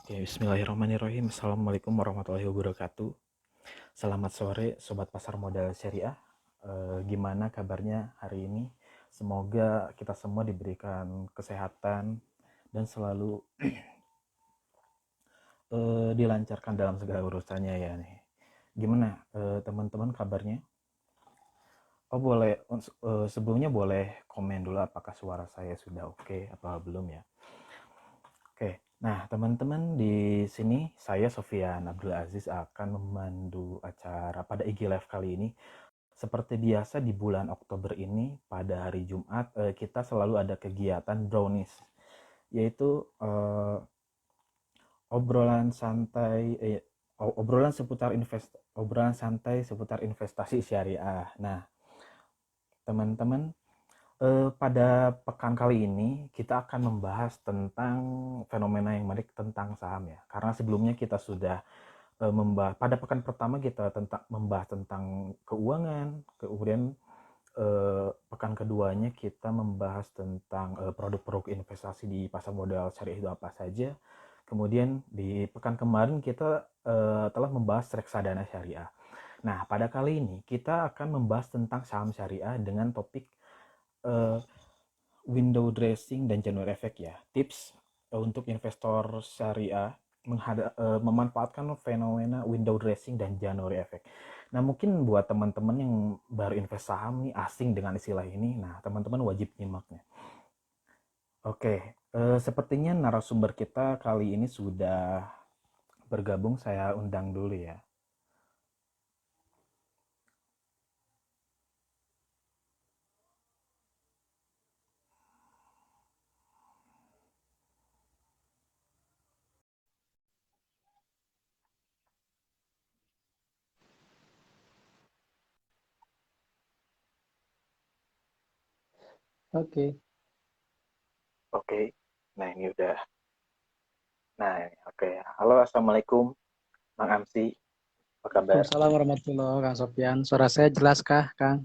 Oke, bismillahirrahmanirrahim. Assalamualaikum warahmatullahi wabarakatuh. Selamat sore, Sobat Pasar Modal Syariah. Gimana kabarnya hari ini? Semoga kita semua diberikan kesehatan dan selalu dilancarkan dalam segala urusannya ya nih. Gimana teman-teman kabarnya? Oh boleh, sebelumnya boleh komen dulu apakah suara saya sudah oke apa belum ya? Oke, nah teman-teman di sini saya Sofian Abdul Aziz akan memandu acara pada IG Live kali ini. Seperti biasa di bulan Oktober ini pada hari Jumat kita selalu ada kegiatan brownies, yaitu obrolan santai obrolan santai seputar investasi syariah. Nah, teman-teman, pada pekan kali ini kita akan membahas tentang fenomena yang menarik tentang saham ya. Karena sebelumnya kita sudah membahas pada pekan pertama kita membahas tentang keuangan, kemudian pekan keduanya kita membahas tentang produk-produk investasi di pasar modal syariah itu apa saja. Kemudian di pekan kemarin kita telah membahas reksadana syariah. Nah, pada kali ini kita akan membahas tentang saham syariah dengan topik eh, window dressing dan January effect ya. Tips untuk investor syariah memanfaatkan fenomena window dressing dan January effect. Nah, mungkin buat teman-teman yang baru invest saham nih asing dengan istilah ini, nah teman-teman wajib nyimaknya. Oke, sepertinya narasumber kita kali ini sudah bergabung, saya undang dulu ya. Oke. Oke, nah ini udah. Nah, oke. Halo, assalamualaikum, Bang Amsi, apa kabar? Waalaikumsalam warahmatullahi wabarakatuh, Kang Sofyan. Suara saya jelas kah, Kang?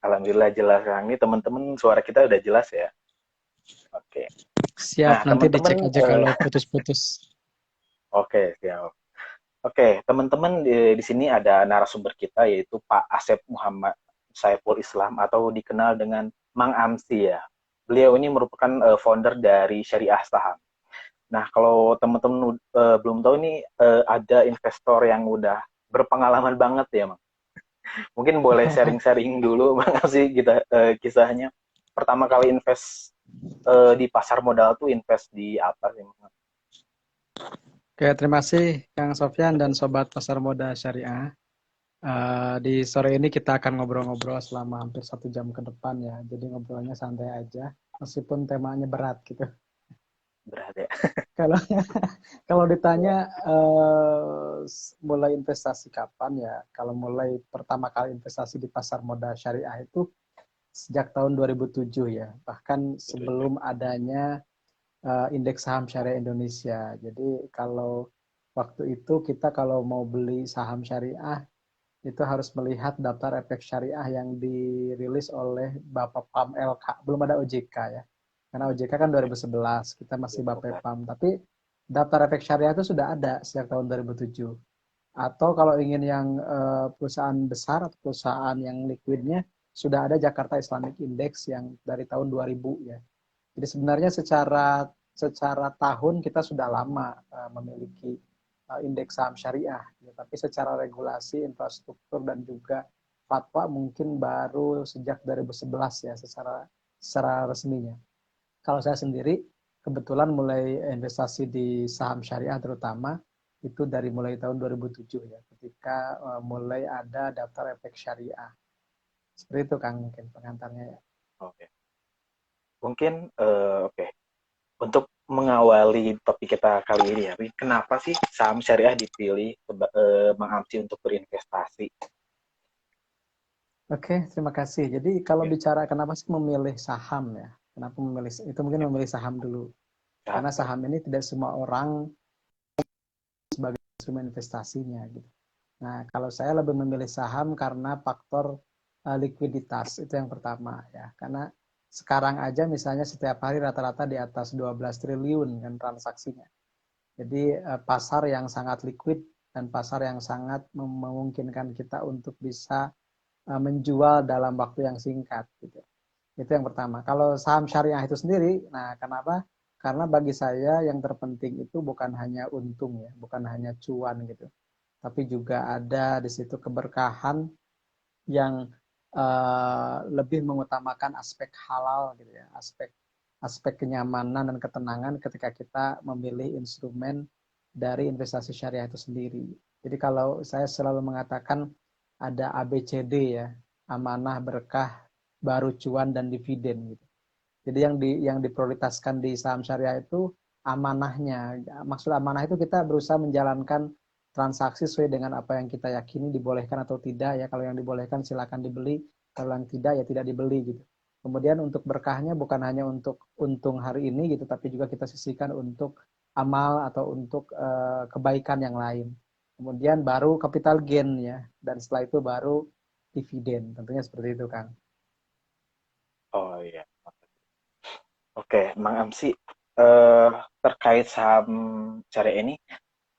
Alhamdulillah jelas, Kang. Ini teman-teman suara kita udah jelas ya. Oke. Siap, Nah, nanti teman-teman, dicek aja kalau putus-putus. oke, siap. Oke, teman-teman di sini ada narasumber kita yaitu Pak Asep Muhammad Saiful Islam atau dikenal dengan Mang Amsi ya. Beliau ini merupakan founder dari Syariah Saham. Nah, kalau teman-teman belum tahu ini ada investor yang udah berpengalaman banget ya, Mang. Mungkin boleh sharing-sharing dulu, Bang Amsi, kita kisahnya. Pertama kali invest di pasar modal tuh invest di apa sih, Mang? Oke, terima kasih Kang Sofyan dan Sobat Pasar Moda Syariah. Di sore ini kita akan ngobrol-ngobrol selama hampir 1 jam ke depan ya. Jadi ngobrolnya santai aja, meskipun temanya berat gitu. Berat ya. Kalau kalau ditanya mulai investasi kapan ya? Kalau mulai pertama kali investasi di pasar modal syariah itu sejak tahun 2007 ya. Bahkan Setuju. sebelum adanya indeks saham syariah Indonesia. Jadi kalau waktu itu kita kalau mau beli saham syariah itu harus melihat daftar efek syariah yang dirilis oleh Bapepam LK. Belum ada OJK ya. Karena OJK kan Oke, 2011, kita masih oke. Bapepam. Tapi daftar efek syariah itu sudah ada sejak tahun 2007. Atau kalau ingin yang perusahaan besar atau perusahaan yang liquidnya sudah ada Jakarta Islamic Index yang dari tahun 2000 ya. Jadi sebenarnya secara secara tahun kita sudah lama memiliki indeks saham syariah, ya, tapi secara regulasi, infrastruktur dan juga fatwa mungkin baru sejak 2011 ya secara resminya. Kalau saya sendiri kebetulan mulai investasi di saham syariah terutama itu dari mulai tahun 2007 ya, ketika mulai ada daftar efek syariah. Seperti itu Kang mungkin pengantarnya ya. Oke. Mungkin oke. Untuk mengawali topik kita kali ini ya, kenapa sih saham syariah dipilih Bang Amsi untuk berinvestasi? Oke, terima kasih. Jadi kalau Ya, bicara kenapa sih memilih saham ya? Kenapa memilih itu mungkin ya, memilih saham dulu. saham Karena ya. saham ini tidak semua orang sebagai instrumen investasinya gitu. Nah, kalau saya lebih memilih saham karena faktor likuiditas itu yang pertama ya. Karena sekarang aja misalnya setiap hari rata-rata di atas 12 triliun kan transaksinya. Jadi pasar yang sangat liquid dan pasar yang sangat memungkinkan kita untuk bisa menjual dalam waktu yang singkat gitu. Itu yang pertama. Kalau saham syariah itu sendiri, nah kenapa? Karena bagi saya yang terpenting itu bukan hanya untung ya, bukan hanya cuan gitu, tapi juga ada di situ keberkahan yang lebih mengutamakan aspek halal gitu ya, aspek aspek kenyamanan dan ketenangan ketika kita memilih instrumen dari investasi syariah itu sendiri. Jadi kalau saya selalu mengatakan ada ABCD ya, amanah, berkah, baru cuan dan dividen gitu. Jadi yang diprioritaskan di saham syariah itu amanahnya. Maksud amanah itu kita berusaha menjalankan transaksi sesuai dengan apa yang kita yakini dibolehkan atau tidak ya. Kalau yang dibolehkan silakan dibeli, kalau yang tidak ya tidak dibeli gitu. Kemudian untuk berkahnya bukan hanya untuk untung hari ini gitu, tapi juga kita sisihkan untuk amal atau untuk kebaikan yang lain. Kemudian baru capital gain ya, dan setelah itu baru dividen. Tentunya seperti itu, Kang. Oh iya. Oke, Mang Amsi, terkait saham syariah ini,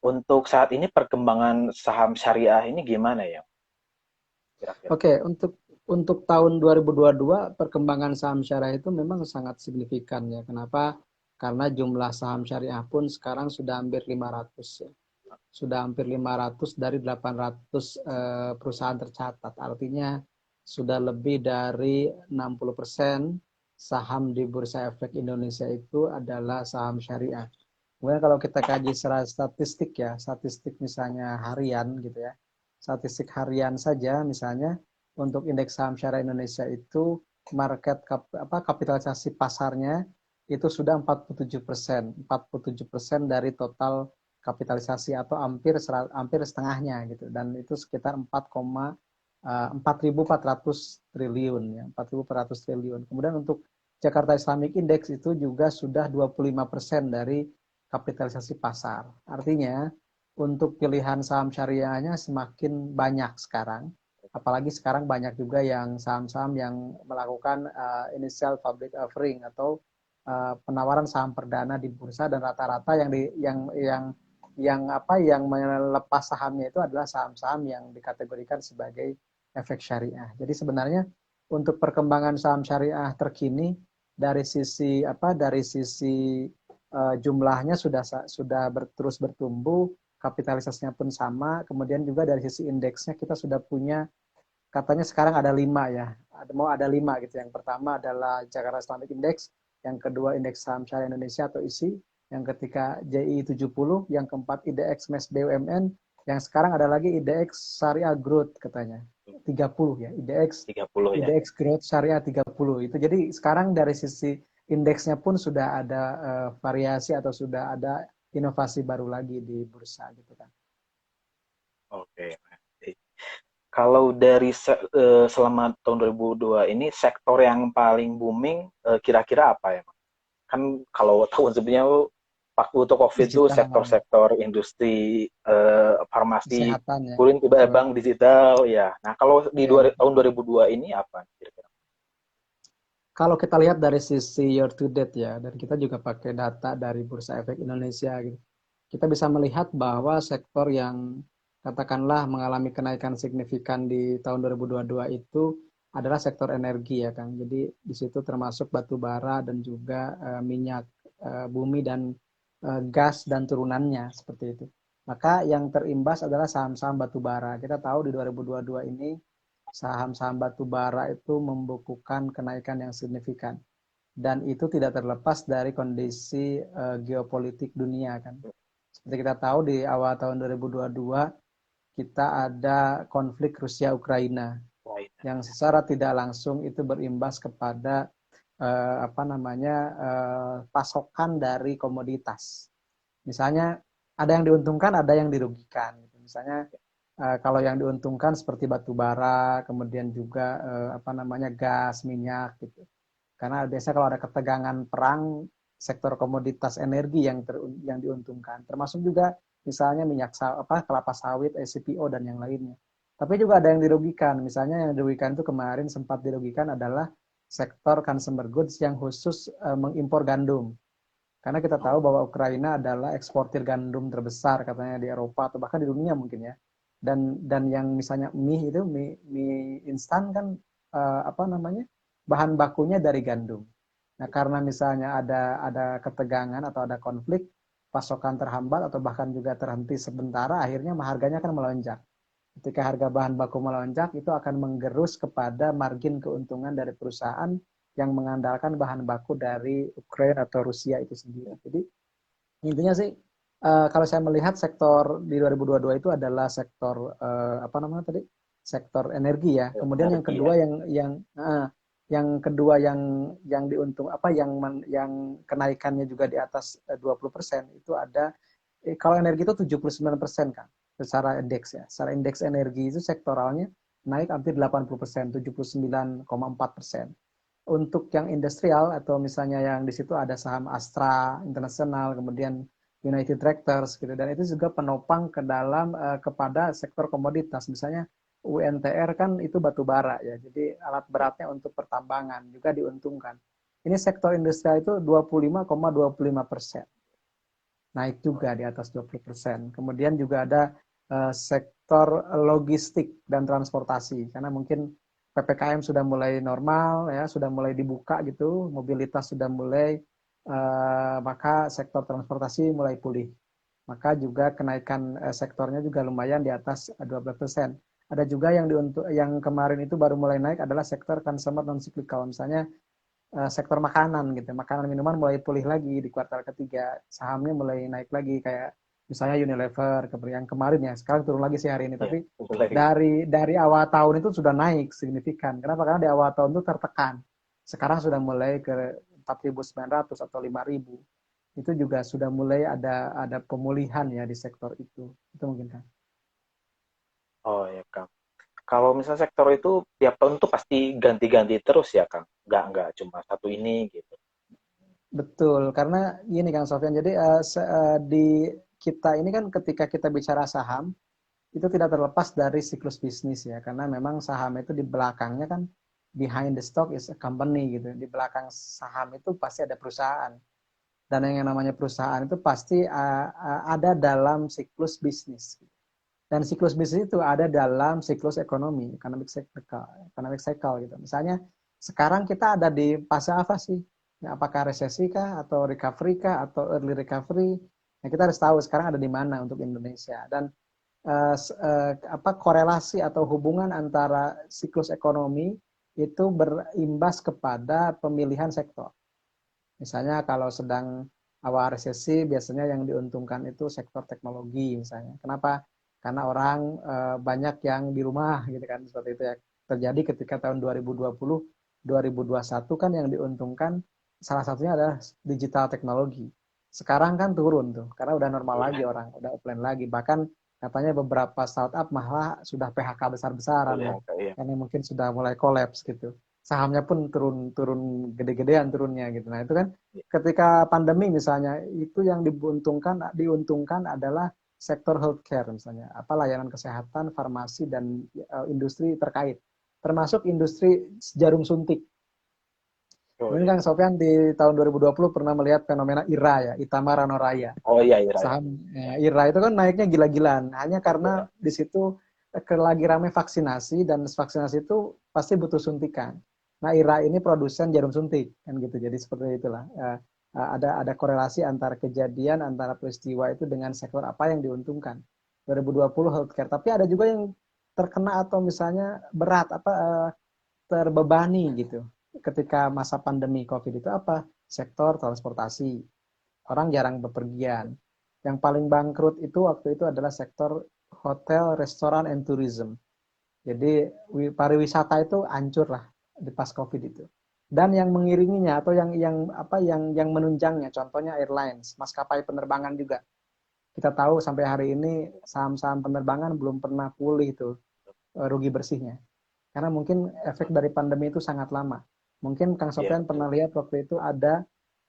untuk saat ini perkembangan saham syariah ini gimana ya, kira-kira? Oke, untuk tahun 2022 perkembangan saham syariah itu memang sangat signifikan ya. Kenapa? Karena jumlah saham syariah pun sekarang sudah hampir 500 ya. Sudah hampir 500 dari 800 perusahaan tercatat. Artinya sudah lebih dari 60% saham di Bursa Efek Indonesia itu adalah saham syariah. Kemudian kalau kita kaji secara statistik ya, statistik misalnya harian gitu ya, statistik harian saja misalnya untuk indeks saham syariah Indonesia itu kapitalisasi pasarnya itu sudah 47%, 47% dari total kapitalisasi atau hampir setengahnya gitu, dan itu sekitar 4.400 triliun ya, 4.400 triliun. Kemudian untuk Jakarta Islamic Index itu juga sudah 25% dari kapitalisasi pasar. Artinya untuk pilihan saham syariahnya semakin banyak sekarang. Apalagi sekarang banyak juga yang saham-saham yang melakukan initial public offering atau penawaran saham perdana di bursa, dan rata-rata yang melepas sahamnya itu adalah saham-saham yang dikategorikan sebagai efek syariah. Jadi sebenarnya untuk perkembangan saham syariah terkini dari sisi jumlahnya terus bertumbuh, kapitalisasinya pun sama, kemudian juga dari sisi indeksnya kita sudah punya, katanya sekarang ada 5 ya, mau ada 5 gitu. Yang pertama adalah Jakarta Islamic Index, yang kedua Indeks Saham Syariah Indonesia atau ISI, yang ketiga JI 70, yang keempat IDX MES BUMN, yang sekarang ada lagi IDX Syariah Growth katanya 30 ya, IDX 30 ya. IDX Growth Syariah 30 itu. Jadi sekarang dari sisi indeksnya pun sudah ada variasi atau sudah ada inovasi baru lagi di bursa gitu kan. Oke. Kalau dari selama tahun 2002 ini sektor yang paling booming kira-kira apa ya, Mang? Kan kalau tahun sebelumnya waktu itu COVID itu Digital, sektor-sektor industri, farmasi, kesehatan ya, kurin betul. bank digital ya. Nah, kalau di Ya. tahun 2002 ini apa kira-kira? Kalau kita lihat dari sisi year to date ya, dan kita juga pakai data dari Bursa Efek Indonesia gitu, kita bisa melihat bahwa sektor yang katakanlah mengalami kenaikan signifikan di tahun 2022 itu adalah sektor energi ya Kang. Jadi di situ termasuk batu bara dan juga minyak bumi dan gas dan turunannya seperti itu. Maka yang terimbas adalah saham-saham batu bara. Kita tahu di 2022 ini saham-saham batu bara itu membukukan kenaikan yang signifikan. Dan itu tidak terlepas dari kondisi geopolitik dunia kan. Seperti kita tahu di awal tahun 2022 kita ada konflik Rusia-Ukraina Lain. yang secara tidak langsung itu berimbas kepada pasokan dari komoditas. Misalnya ada yang diuntungkan, ada yang dirugikan. Misalnya kalau yang diuntungkan seperti batu bara, kemudian juga gas, minyak gitu. Karena biasanya kalau ada ketegangan perang, sektor komoditas energi yang diuntungkan. Termasuk juga misalnya kelapa sawit, CPO dan yang lainnya. Tapi juga ada yang dirugikan. Misalnya yang dirugikan itu kemarin sempat dirugikan adalah sektor consumer goods yang khusus mengimpor gandum. Karena kita tahu Oh, bahwa Ukraina adalah eksportir gandum terbesar katanya di Eropa atau bahkan di dunia mungkin ya. Dan yang misalnya mie itu mie instan kan apa namanya? Bahan bakunya dari gandum. Nah, karena misalnya ada ketegangan atau ada konflik, pasokan terhambat atau bahkan juga terhenti sementara, akhirnya harganya akan melonjak. Ketika harga bahan baku melonjak, itu akan menggerus kepada margin keuntungan dari perusahaan yang mengandalkan bahan baku dari Ukraina atau Rusia itu sendiri. Jadi intinya sih kalau saya melihat sektor di 2022 itu adalah sektor apa namanya tadi sektor energi ya. Kemudian yang energi ya. kedua yang kedua yang diuntung apa yang kenaikannya juga di atas 20% itu ada kalau energi itu 79% kan secara indeks ya. Secara indeks energi itu sektoralnya naik hampir 80%, 79,4%. Untuk yang industrial atau misalnya yang di situ ada saham Astra International, kemudian United Tractors gitu dan itu juga penopang ke dalam kepada sektor komoditas. Misalnya UNTR kan itu batu bara ya. Jadi alat beratnya untuk pertambangan juga diuntungkan. Ini sektor industrial itu 25,25%. Naik juga di atas 20%. Kemudian juga ada sektor logistik dan transportasi karena mungkin PPKM sudah mulai normal ya, sudah mulai dibuka gitu, mobilitas sudah mulai maka sektor transportasi mulai pulih. Maka juga kenaikan sektornya juga lumayan di atas 12%. Ada juga yang kemarin itu baru mulai naik adalah sektor consumer non cyclical. Misalnya sektor makanan gitu. Makanan minuman mulai pulih lagi di kuartal ketiga. Sahamnya mulai naik lagi kayak misalnya Unilever yang kemarin ya. Sekarang turun lagi sih hari ini. Iya, Tapi betul lagi. dari awal tahun itu sudah naik signifikan. Kenapa? Karena di awal tahun itu tertekan. Sekarang sudah mulai ke 4.900 atau 5.000. Itu juga sudah mulai ada pemulihan ya di sektor itu. Itu mungkin kan. Oh ya Kang. Kalau misalnya sektor itu tiap tahun tuh pasti ganti-ganti terus ya Kang. Nggak cuma satu ini gitu. Betul, karena gini Kang Sofyan, jadi di kita ini kan ketika kita bicara saham, itu tidak terlepas dari siklus bisnis ya, karena memang saham itu di belakangnya kan behind the stock is a company gitu. Di belakang saham itu pasti ada perusahaan. Dan yang namanya perusahaan itu pasti ada dalam siklus bisnis. Dan siklus bisnis itu ada dalam siklus ekonomi, economic cycle gitu. Misalnya sekarang kita ada di fase apa sih? Ya, apakah resesi kah atau recovery kah atau early recovery? Nah, kita harus tahu sekarang ada di mana untuk Indonesia dan apa korelasi atau hubungan antara siklus ekonomi itu berimbas kepada pemilihan sektor. Misalnya kalau sedang awal resesi biasanya yang diuntungkan itu sektor teknologi misalnya. Kenapa? Karena orang banyak yang di rumah gitu kan seperti itu ya. Terjadi ketika tahun 2020, 2021 kan yang diuntungkan salah satunya adalah digital teknologi. Sekarang kan turun tuh karena udah normal lagi Iya, orang, udah offline lagi. Bahkan katanya beberapa startup malah sudah PHK besar-besaran ya. iya. Karena mungkin sudah mulai kolaps gitu sahamnya pun turun turun gede-gedean turunnya gitu. Nah itu kan ketika pandemi misalnya itu yang diuntungkan adalah sektor healthcare misalnya apa layanan kesehatan, farmasi dan industri terkait termasuk industri jarum suntik. Oh Mungkin iya. Kang Sofyan di tahun 2020 pernah melihat fenomena IRA ya, Itama Rano Raya. Oh iya, iya, iya. Saham IRA itu kan naiknya gila-gilaan hanya karena Betul. di situ lagi ramai vaksinasi dan vaksinasi itu pasti butuh suntikan. Nah IRA ini produsen jarum suntik kan gitu. Jadi seperti itulah ada korelasi antara kejadian antara peristiwa itu dengan sektor apa yang diuntungkan. 2020 healthcare. Tapi ada juga yang terkena atau misalnya berat apa terbebani gitu. Ketika masa pandemi COVID itu apa? Sektor transportasi. Orang jarang bepergian. Yang paling bangkrut itu waktu itu adalah sektor hotel, restoran, and tourism. Jadi pariwisata itu hancur lah di pas COVID itu. Dan yang mengiringinya atau yang menunjangnya, contohnya airlines, maskapai penerbangan juga. Kita tahu sampai hari ini saham-saham penerbangan belum pernah pulih itu rugi bersihnya. Karena mungkin efek dari pandemi itu sangat lama. Mungkin Kang Iya, Sofian pernah betul. lihat waktu itu ada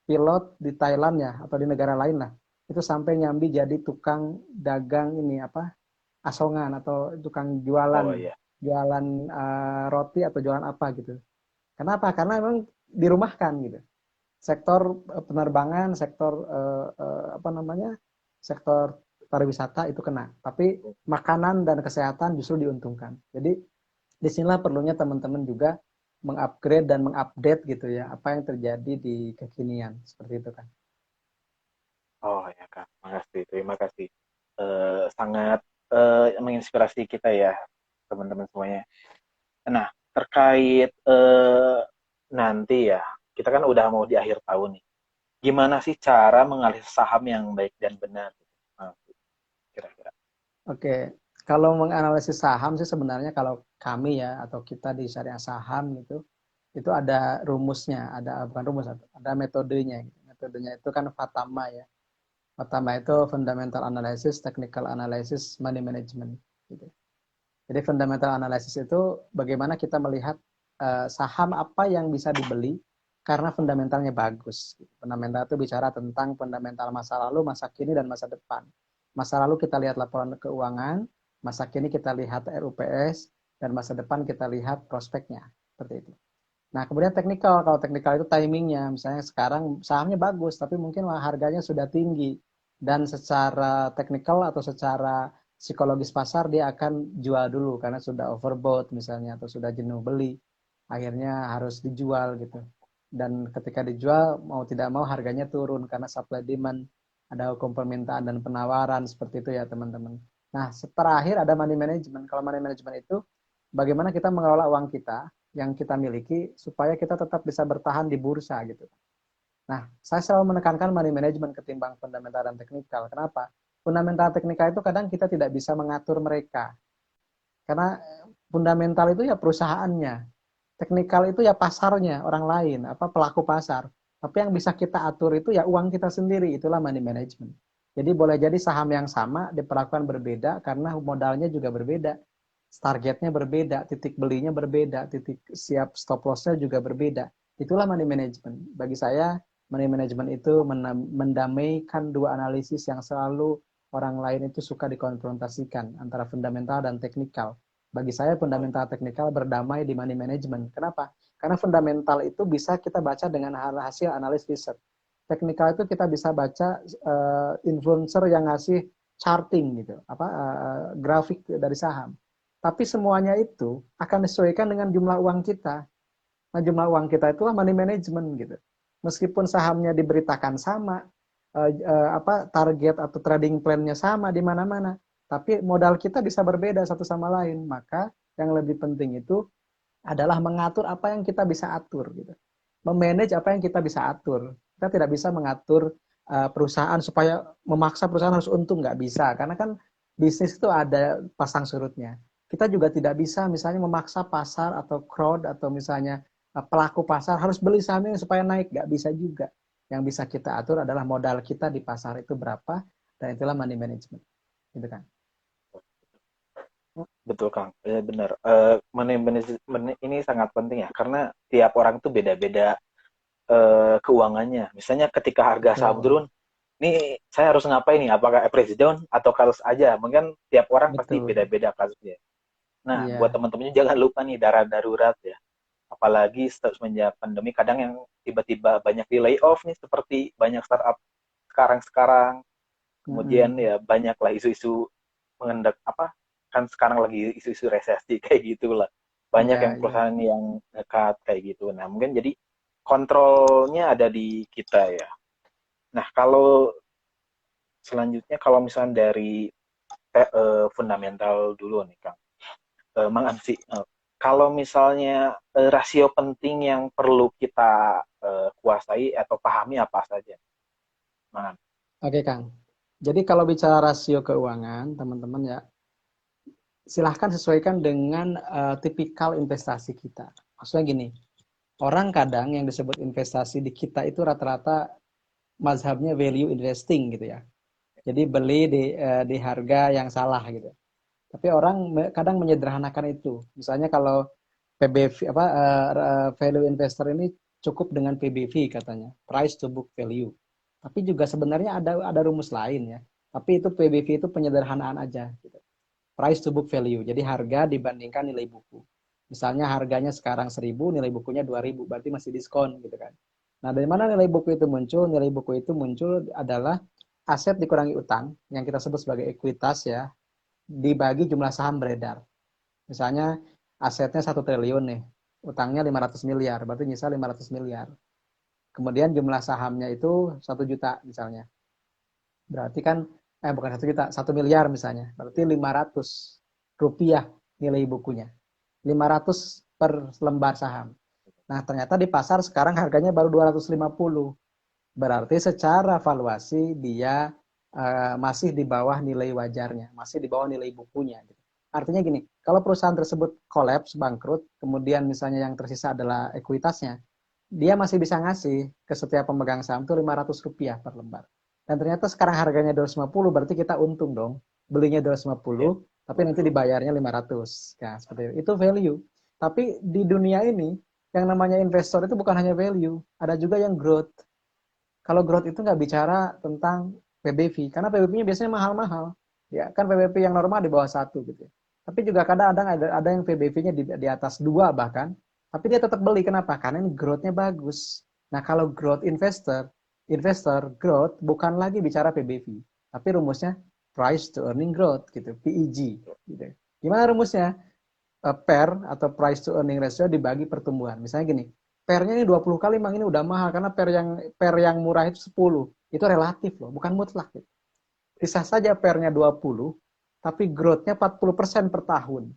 pilot di Thailand ya atau di negara lain lah itu sampai nyambi jadi tukang dagang ini apa asongan atau tukang jualan Oh iya. jualan roti atau jualan apa gitu. Kenapa? Karena memang dirumahkan gitu. sektor penerbangan, sektor apa namanya, sektor pariwisata itu kena. Tapi makanan dan kesehatan justru diuntungkan. Jadi disinilah perlunya teman-teman juga mengupgrade dan mengupdate gitu ya apa yang terjadi di kekinian seperti itu kan. Oh ya Kak, makasih, terima kasih. Sangat menginspirasi kita ya, teman-teman semuanya. Nah, terkait nanti ya, kita kan udah mau di akhir tahun nih. Gimana sih cara mengalih saham yang baik dan benar? Nah, kira-kira. Oke, kalau menganalisis saham sih sebenarnya kalau kami ya atau kita di syariah saham gitu, itu ada rumusnya, ada bukan rumus, ada metodenya. Gitu. Metodenya itu kan FATAMA ya. FATAMA itu fundamental analysis, technical analysis, money management. Gitu. Jadi fundamental analysis itu bagaimana kita melihat saham apa yang bisa dibeli karena fundamentalnya bagus. Fundamental itu bicara tentang fundamental masa lalu, masa kini, dan masa depan. Masa lalu kita lihat laporan keuangan, masa kini kita lihat RUPS, dan masa depan kita lihat prospeknya. Seperti itu. Nah, kemudian teknikal. Kalau teknikal itu timingnya. Misalnya sekarang sahamnya bagus, tapi mungkin harganya sudah tinggi. Dan secara teknikal atau secara psikologis pasar, dia akan jual dulu karena sudah overbought misalnya, atau sudah jenuh beli. Akhirnya harus dijual gitu. Dan ketika dijual, mau tidak mau harganya turun karena supply demand. Ada hukum permintaan dan penawaran, seperti itu ya teman-teman. Nah, terakhir ada money management. Kalau money management itu, bagaimana kita mengelola uang kita yang kita miliki supaya kita tetap bisa bertahan di bursa gitu. Nah, saya selalu menekankan money management ketimbang fundamental dan teknikal. Kenapa? Fundamental teknikal itu kadang kita tidak bisa mengatur mereka. Karena fundamental itu ya perusahaannya. Teknikal itu ya pasarnya, orang lain, apa pelaku pasar. Tapi yang bisa kita atur itu ya uang kita sendiri, itulah money management. Jadi boleh jadi saham yang sama diperlakukan berbeda karena modalnya juga berbeda. Targetnya berbeda, titik belinya berbeda, titik siap stop loss-nya juga berbeda. Itulah money management. Bagi saya, money management itu mendamaikan dua analisis yang selalu orang lain itu suka dikonfrontasikan antara fundamental dan teknikal. Bagi saya fundamental teknikal berdamai di money management. Kenapa? Karena fundamental itu bisa kita baca dengan hasil analis riset. Teknikal itu kita bisa baca influencer yang ngasih charting gitu, grafik dari saham. Tapi semuanya itu akan disesuaikan dengan jumlah uang kita. Nah, jumlah uang kita itulah money management gitu. Meskipun sahamnya diberitakan sama, target atau trading plan-nya sama di mana-mana, tapi modal kita bisa berbeda satu sama lain. Maka yang lebih penting itu adalah mengatur apa yang kita bisa atur gitu. Memanage apa yang kita bisa atur. Kita tidak bisa mengatur perusahaan supaya memaksa perusahaan harus untung, nggak bisa. Karena kan bisnis itu ada pasang surutnya. Kita juga tidak bisa misalnya memaksa pasar atau crowd atau misalnya pelaku pasar harus beli saham ini supaya naik, nggak bisa juga. Yang bisa kita atur adalah modal kita di pasar itu berapa, dan itulah money management. Gitu kan. Betul Kang, benar. Money management ini sangat penting ya, karena tiap orang tuh beda-beda keuangannya. Misalnya ketika harga saham Betul. turun, nih saya harus ngapain nih? Apakah average down atau kasus aja? Mungkin tiap orang pasti Betul. beda-beda kasusnya. Nah, buat Iya. teman-temannya jangan lupa nih dana darurat ya. Apalagi semenjak pandemi, kadang yang tiba-tiba banyak di layoff nih, seperti banyak startup sekarang-sekarang. Kemudian Mm-mm. ya banyaklah isu-isu mengendak apa, kan sekarang lagi isu-isu resesi kayak gitulah. Banyak yang Iya, iya. perusahaan yang dekat kayak gitu. Nah, mungkin jadi kontrolnya ada di kita ya. Nah, kalau selanjutnya kalau misalnya dari fundamental dulu nih Kang. Mang Ansi, kalau misalnya rasio penting yang perlu kita kuasai atau pahami apa saja, Mang? Oke, Kang. Jadi kalau bicara rasio keuangan, teman-teman ya, silahkan sesuaikan dengan tipikal investasi kita. Maksudnya gini, orang kadang yang disebut investasi di kita itu rata-rata mazhabnya value investing gitu ya. Jadi beli di harga yang salah gitu. Tapi orang kadang menyederhanakan itu. Misalnya kalau PBV value investor ini cukup dengan PBV katanya, price to book value. Tapi juga sebenarnya ada rumus lain ya. Tapi itu PBV itu penyederhanaan aja gitu. Price to book value. Jadi harga dibandingkan nilai buku. Misalnya harganya sekarang 1.000, nilai bukunya 2.000, berarti masih diskon gitu kan. Nah, dari mana nilai buku itu muncul? Nilai buku itu muncul adalah aset dikurangi utang, yang kita sebut sebagai ekuitas ya, dibagi jumlah saham beredar. Misalnya asetnya 1 triliun nih, utangnya 500 miliar, berarti nyisa 500 miliar. Kemudian jumlah sahamnya itu 1 juta misalnya. Berarti kan, bukan 1 juta, 1 miliar misalnya. Berarti 500 rupiah nilai bukunya. 500 per lembar saham. Nah, ternyata di pasar sekarang harganya baru 250. Berarti secara valuasi dia masih di bawah nilai wajarnya, masih di bawah nilai bukunya. Artinya gini, kalau perusahaan tersebut kolaps, bangkrut, kemudian misalnya yang tersisa adalah ekuitasnya, dia masih bisa ngasih ke setiap pemegang saham itu 500 rupiah per lembar. Dan ternyata sekarang harganya 250, berarti kita untung dong. Belinya Ya. 250, tapi nanti dibayarnya 500. Nah, seperti itu. Itu value. Tapi di dunia ini, yang namanya investor itu bukan hanya value, ada juga yang growth. Kalau growth itu nggak bicara tentang PBV, karena PBV-nya biasanya mahal-mahal. Ya, kan PBV yang normal di bawah 1 gitu. Tapi juga kadang-kadang ada yang PBV-nya di atas 2 bahkan, tapi dia tetap beli. Kenapa? Karena ini growth-nya bagus. Nah, kalau growth investor growth bukan lagi bicara PBV, tapi rumusnya price to earning growth gitu, PEG gitu. Gimana rumusnya? PER atau price to earning ratio dibagi pertumbuhan. Misalnya gini, PER-nya ini 20 kali, Mang, ini udah mahal karena PER yang murah itu 10. Itu relatif loh, bukan mutlak. Bisa saja PER-nya 20, tapi growth-nya 40% per tahun.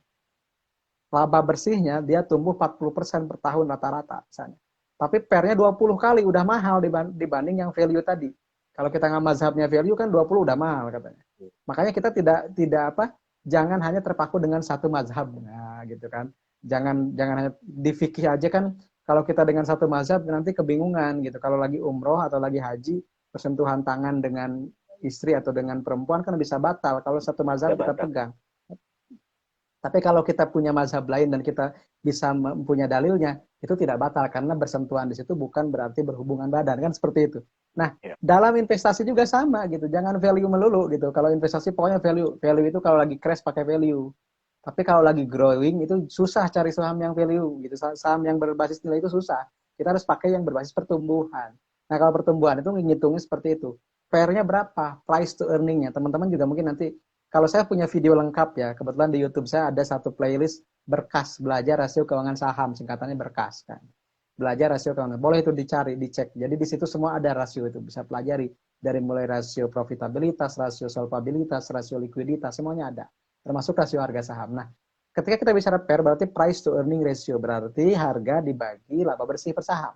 Laba bersihnya dia tumbuh 40% per tahun rata-rata misalnya. Tapi PER-nya 20 kali udah mahal dibanding yang value tadi. Kalau kita nggak mazhabnya value kan 20 udah mahal katanya. Makanya kita tidak tidak apa jangan hanya terpaku dengan satu mazhab. Nah, gitu kan. Jangan hanya di fikih aja kan, kalau kita dengan satu mazhab nanti kebingungan gitu. Kalau lagi umroh atau lagi haji, persentuhan tangan dengan istri atau dengan perempuan kan bisa batal kalau satu mazhab kita pegang. Tapi kalau kita punya mazhab lain dan kita bisa mempunyai dalilnya, itu tidak batal karena bersentuhan di situ bukan berarti berhubungan badan, kan seperti itu. Nah, Ya. dalam investasi juga sama gitu. Jangan value melulu gitu. Kalau investasi pokoknya value. Value itu kalau lagi crash pakai value. Tapi kalau lagi growing itu susah cari saham yang value gitu. Saham yang berbasis nilai itu susah. Kita harus pakai yang berbasis pertumbuhan. Nah, kalau pertumbuhan itu ngitungnya seperti itu. PER-nya berapa? Price to earning-nya. Teman-teman juga mungkin nanti, kalau saya punya video lengkap ya, kebetulan di YouTube saya ada satu playlist berkas belajar rasio keuangan saham, singkatannya berkas kan. Belajar rasio keuangan. Boleh itu dicari, dicek. Jadi di situ semua ada rasio itu, bisa pelajari dari mulai rasio profitabilitas, rasio solvabilitas, rasio likuiditas, semuanya ada. Termasuk rasio harga saham. Nah, ketika kita bicara PER berarti price to earning ratio, berarti harga dibagi laba bersih per saham.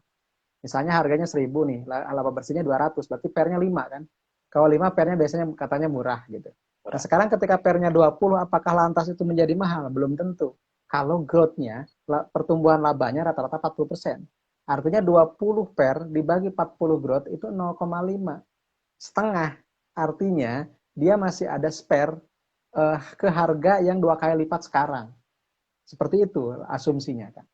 Misalnya harganya 1.000 nih, laba bersihnya 200, berarti PER-nya 5 kan. Kalau 5 PER-nya biasanya katanya murah gitu. Nah, sekarang ketika PER-nya 20, apakah lantas itu menjadi mahal? Belum tentu. Kalau growth-nya, pertumbuhan labanya rata-rata 40%. Artinya 20 PER dibagi 40 growth itu 0,5. Setengah. Artinya dia masih ada spare ke harga yang 2 kali lipat sekarang. Seperti itu asumsinya kan.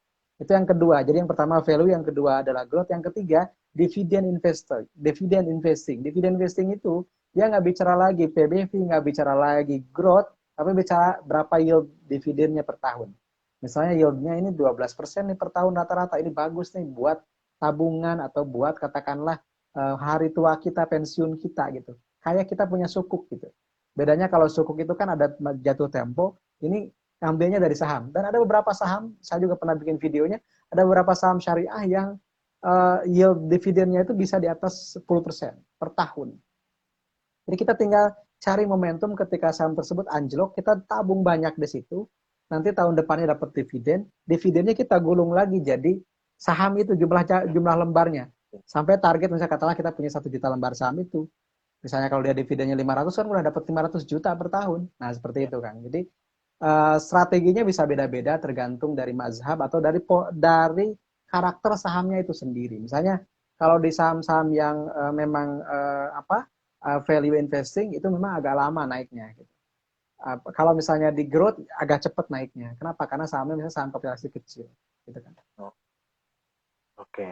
Itu yang kedua. Jadi yang pertama value, yang kedua adalah growth, yang ketiga dividend investor, dividend investing. Dividend investing itu dia nggak bicara lagi PBV, nggak bicara lagi growth, tapi bicara berapa yield dividennya per tahun. Misalnya yieldnya ini 12% nih per tahun rata-rata, ini bagus nih buat tabungan atau buat katakanlah hari tua kita, pensiun kita gitu. Kayak kita punya sukuk gitu. Bedanya kalau sukuk itu kan ada jatuh tempo, ini ambilnya dari saham. Dan ada beberapa saham, saya juga pernah bikin videonya, ada beberapa saham syariah yang yield dividennya itu bisa di atas 10% per tahun. Jadi kita tinggal cari momentum ketika saham tersebut anjlok, kita tabung banyak di situ, nanti tahun depannya dapat dividen, dividennya kita gulung lagi jadi saham itu jumlah lembarnya. Sampai target misalnya katakanlah kita punya 1 juta lembar saham itu. Misalnya kalau dia dividennya 500 kan udah dapat 500 juta per tahun. Nah, seperti itu kan. Jadi strateginya bisa beda-beda tergantung dari mazhab atau dari karakter sahamnya itu sendiri. Misalnya kalau di saham-saham yang memang value investing itu memang agak lama naiknya. Gitu. Kalau misalnya di growth agak cepat naiknya. Kenapa? Karena sahamnya misalnya saham kapitalisasi kecil. Gitu kan. Oh, oke.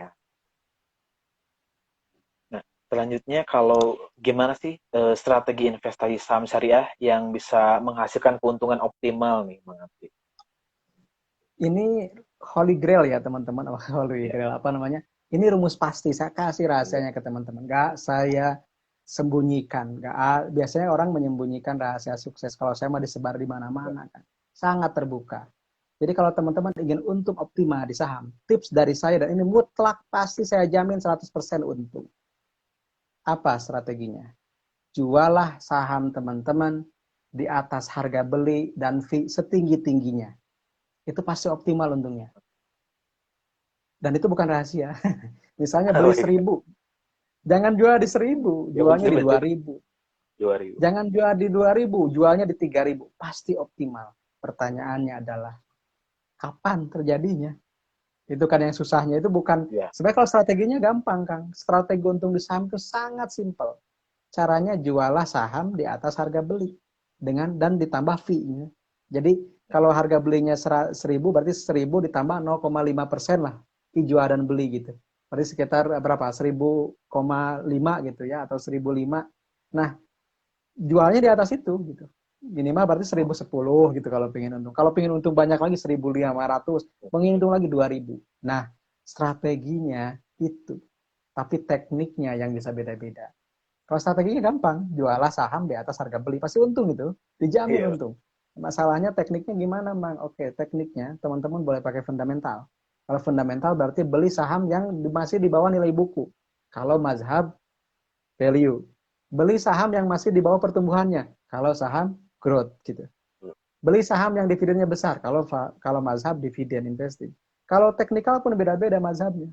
Nah, selanjutnya kalau gimana sih strategi investasi saham syariah yang bisa menghasilkan keuntungan optimal nih, Bang Ini holy grail ya teman-teman. Holy Ya. grail apa namanya? Ini rumus pasti, saya kasih rahasianya ke teman-teman. Nggak saya sembunyikan. Biasanya orang menyembunyikan rahasia sukses. Kalau saya mau disebar di mana-mana kan. Sangat terbuka. Jadi kalau teman-teman ingin untung optimal di saham, tips dari saya dan ini mutlak pasti saya jamin 100% untung. Apa strateginya? Jualah saham teman-teman di atas harga beli dan fee setinggi-tingginya. Itu pasti optimal untungnya. Dan itu bukan rahasia. Misalnya Oh beli iya. 1.000, jangan jual di 1.000, Ya jualnya betul di betul. 2.000. 2000. Jangan jual di 2.000, jualnya di 3.000. Pasti optimal. Pertanyaannya adalah, kapan terjadinya? Itu kan yang susahnya. Itu bukan, Ya. sebenarnya kalau strateginya gampang, Kang. Strategi untung di saham itu sangat simpel. Caranya jualah saham di atas harga beli. Dan ditambah fee-nya. Jadi, kalau harga belinya 1.000, berarti 1.000 ditambah 0,5% lah. Fee jual dan beli gitu. Berarti sekitar berapa? 1.000,5 gitu ya, atau 1.005. Nah, jualnya di atas itu gitu. Minimal berarti Oh, 1.010 gitu kalau pengen untung. Kalau pengen untung banyak lagi 1.500, pengen untung lagi 2.000. Nah, strateginya itu. Tapi tekniknya yang bisa beda-beda. Kalau strateginya gampang, jualah saham di atas harga beli, pasti untung itu, dijamin iya. untung. Masalahnya tekniknya gimana, Bang? Oke, tekniknya teman-teman boleh pakai fundamental. Kalau fundamental berarti beli saham yang masih di bawah nilai buku. Kalau mazhab value. Beli saham yang masih di bawah pertumbuhannya. Kalau saham growth gitu. Beli saham yang dividennya besar. Kalau mazhab dividen investing. Kalau teknikal pun beda-beda mazhabnya.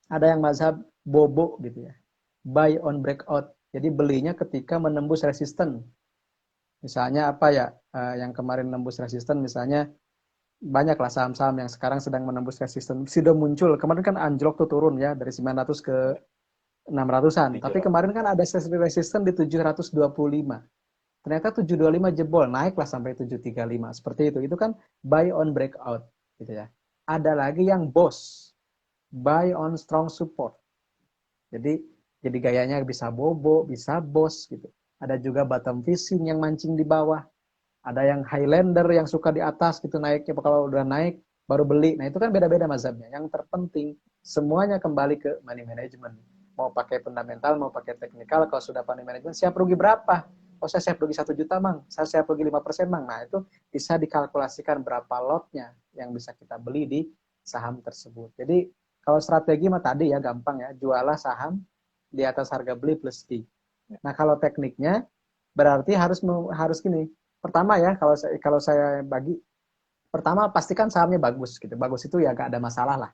Ada yang mazhab bobo gitu ya. Buy on breakout. Jadi belinya ketika menembus resisten. Misalnya apa ya? Yang kemarin menembus resisten misalnya banyaklah saham-saham yang sekarang sedang menembus resisten. Sudah muncul. Kemarin kan anjlok tuh turun ya dari 900 ke 600-an. Tapi 700. kemarin kan ada resisten di 725. Ternyata 725 jebol, naiklah sampai 735. Seperti itu. Itu kan buy on breakout gitu ya. Ada lagi yang boss, buy on strong support. Jadi gayanya bisa bobo, bisa boss gitu. Ada juga bottom fishing yang mancing di bawah. Ada yang highlander yang suka di atas gitu naiknya. Kalau udah naik baru beli. Nah itu kan beda-beda mazhabnya. Yang terpenting semuanya kembali ke money management. Mau pakai fundamental, mau pakai teknikal. Kalau sudah money management, siap rugi berapa? Oh saya siap rugi 1 juta, Bang. Saya siap rugi 5%, Bang. Nah itu bisa dikalkulasikan berapa lotnya yang bisa kita beli di saham tersebut. Jadi kalau strategi mah tadi ya gampang ya. Jualah saham di atas harga beli plus fee. Nah kalau tekniknya berarti harus gini. Pertama ya kalau saya bagi, pertama pastikan sahamnya bagus gitu. Bagus itu ya gak ada masalah lah.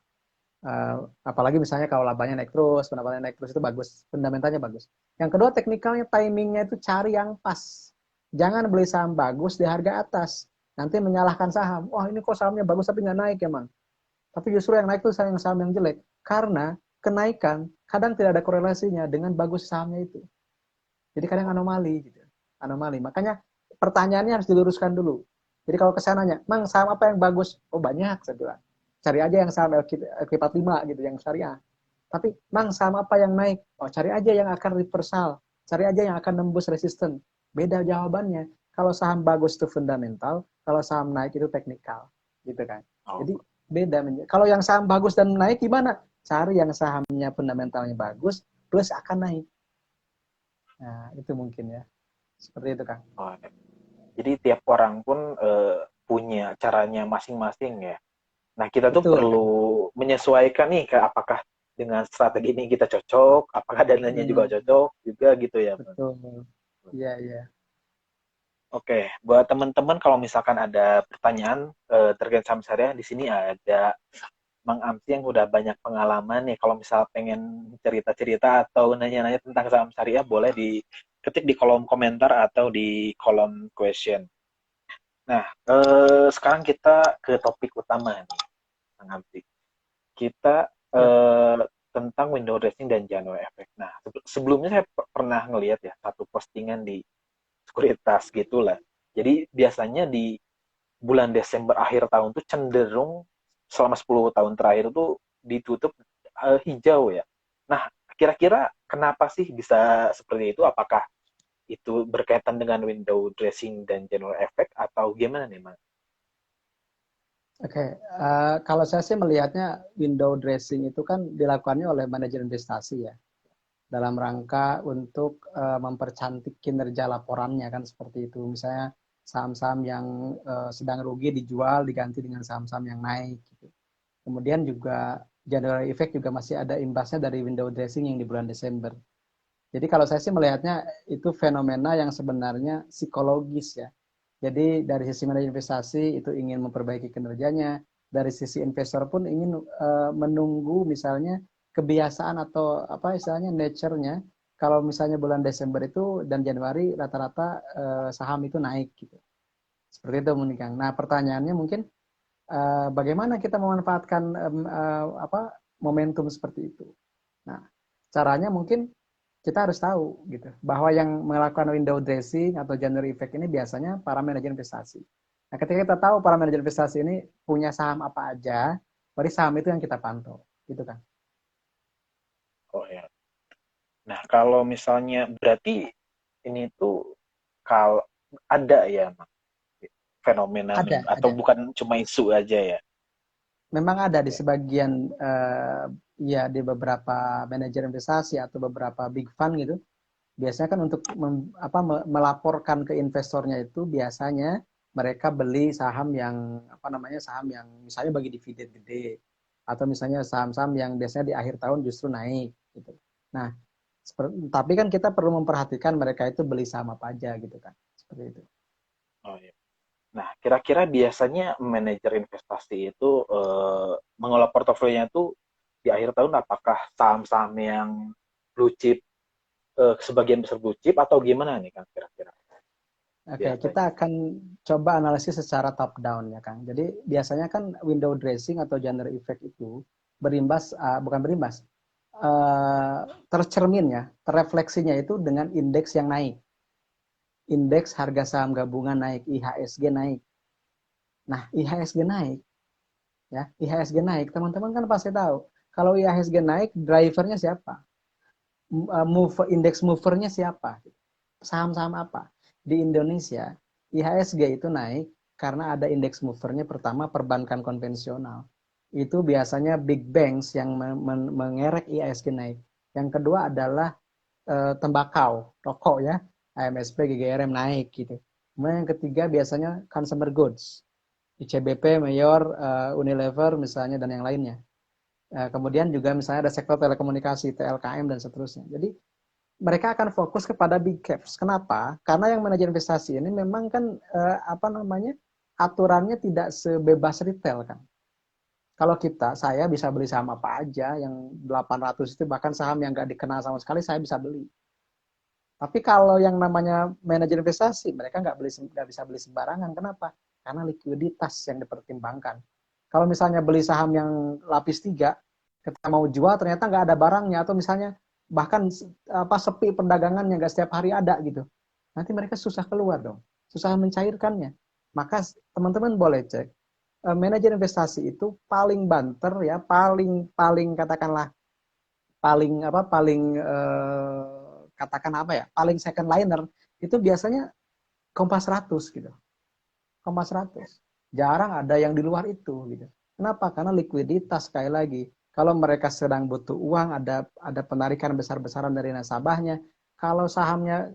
Apalagi misalnya kalau labanya naik terus, pendapatannya naik terus itu bagus, fundamentalnya bagus. Yang kedua teknikalnya, timingnya itu cari yang pas. Jangan beli saham bagus di harga atas. Nanti menyalahkan saham. Wah ini kok sahamnya bagus tapi nggak naik ya, Mang. Tapi justru yang naik itu saham yang jelek. Karena kenaikan kadang tidak ada korelasinya dengan bagus sahamnya itu. Jadi kadang anomali gitu. Anomali. Makanya pertanyaannya harus diluruskan dulu. Jadi kalau kesananya, Mang saham apa yang bagus? Oh banyak, saya bilang. Cari aja yang saham LQ45 gitu, yang syariah. Tapi Mang saham apa yang naik? Oh cari aja yang akan reversal. Cari aja yang akan nembus resisten. Beda jawabannya. Kalau saham bagus itu fundamental, kalau saham naik itu teknikal. Gitu kan. Oh, Jadi beda. Kalau yang saham bagus dan naik gimana? Cari yang sahamnya fundamentalnya bagus, plus akan naik. Nah, itu mungkin ya. Seperti itu, Kang. oh, ya. Jadi tiap orang pun punya caranya masing-masing ya. Nah, kita tuh Betul, perlu Kang. menyesuaikan nih ke apakah dengan strategi ini kita cocok, apakah dananya juga Hmm, cocok juga gitu ya, Bang. betul. Iya, iya. Oke, buat teman-teman kalau misalkan ada pertanyaan terkait saham syariah, di sini ada Mang Amsi yang udah banyak pengalaman nih. Kalau misal pengen cerita-cerita atau nanya-nanya tentang saham syariah, boleh diketik di kolom komentar atau di kolom question. Nah, sekarang kita ke topik utama nih, Mang Amsi. Kita Siap. tentang window dressing dan January effect. Nah, sebelumnya saya pernah ngelihat ya satu postingan di sekuritas gitulah. Jadi biasanya di bulan Desember akhir tahun tuh cenderung selama 10 tahun terakhir tuh ditutup hijau ya. Nah, kira-kira kenapa sih bisa seperti itu? Apakah itu berkaitan dengan window dressing dan general effect atau gimana nih, Mas? Oke, kalau saya sih melihatnya window dressing itu kan dilakukannya oleh manajer investasi ya, dalam rangka untuk mempercantik kinerja laporannya kan seperti itu. Misalnya saham-saham yang sedang rugi dijual diganti dengan saham-saham yang naik gitu. Kemudian juga January effect juga masih ada imbasnya dari window dressing yang di bulan Desember. Jadi kalau saya sih melihatnya itu fenomena yang sebenarnya psikologis ya. Jadi dari sisi manajer investasi itu ingin memperbaiki kinerjanya, dari sisi investor pun ingin menunggu misalnya kebiasaan atau apa istilahnya nature-nya. Kalau misalnya bulan Desember itu dan Januari rata-rata saham itu naik gitu. Seperti itu mungkin Kang. Nah, pertanyaannya mungkin bagaimana kita memanfaatkan apa momentum seperti itu. Nah, caranya mungkin kita harus tahu gitu bahwa yang melakukan window dressing atau January effect ini biasanya para manajer investasi. Nah, ketika kita tahu para manajer investasi ini punya saham apa aja, berarti saham itu yang kita pantau, gitu kan? Oh ya. Nah, kalau misalnya berarti ini tuh kalau ada ya Mang, fenomenanya Ada, atau ada. bukan cuma isu aja ya? Memang ada di Ya. sebagian ya di beberapa manajer investasi atau beberapa big fund gitu. Biasanya kan untuk melaporkan ke investornya itu biasanya mereka beli saham yang apa namanya saham yang misalnya bagi dividen gede atau misalnya saham-saham yang biasanya di akhir tahun justru naik gitu. Nah, tapi kan kita perlu memperhatikan mereka itu beli saham apa aja gitu kan. Seperti itu. Oh ya. Nah, kira-kira biasanya manajer investasi itu mengelola portofolionya itu di akhir tahun apakah saham-saham yang blue chip, sebagian besar blue chip atau gimana nih Kang kira-kira Oke, biasanya? kita akan coba analisis secara top down ya, Kang. Jadi biasanya kan window dressing atau January effect itu berimbas, bukan berimbas, tercermin ya, terrefleksinya itu dengan indeks yang naik. Indeks harga saham gabungan naik, IHSG naik. Nah, IHSG naik, ya, IHSG naik. Teman-teman kan pasti tahu. Kalau IHSG naik, drivernya siapa? Indeks movernya siapa? Saham-saham apa? Di Indonesia, IHSG itu naik karena ada indeks movernya pertama perbankan konvensional. Itu biasanya big banks yang mengerek IHSG naik. Yang kedua adalah tembakau, rokok ya, AMSP, GGRM naik gitu. Kemudian yang ketiga biasanya consumer goods, ICBP, Mayor, Unilever misalnya dan yang lainnya. Kemudian juga misalnya ada sektor telekomunikasi, TLKM dan seterusnya. Jadi mereka akan fokus kepada big caps. Kenapa? Karena yang manajer investasi ini memang kan apa namanya aturannya tidak sebebas retail kan. Kalau kita, saya bisa beli saham apa aja yang 800 itu bahkan saham yang nggak dikenal sama sekali saya bisa beli. Tapi kalau yang namanya manajer investasi, mereka nggak bisa beli sembarangan. Kenapa? Karena likuiditas yang dipertimbangkan. Kalau misalnya beli saham yang lapis 3, ketika mau jual ternyata nggak ada barangnya atau misalnya bahkan apa sepi perdagangannya nggak setiap hari ada gitu. Nanti mereka susah keluar dong, susah mencairkannya. Maka teman-teman boleh cek manajer investasi itu paling banter ya, paling paling katakanlah paling apa paling katakan apa ya paling second liner itu biasanya Kompas 100 gitu. Kompas 100 jarang ada yang di luar itu gitu. Kenapa? Karena likuiditas sekali lagi. Kalau mereka sedang butuh uang, ada penarikan besar-besaran dari nasabahnya. Kalau sahamnya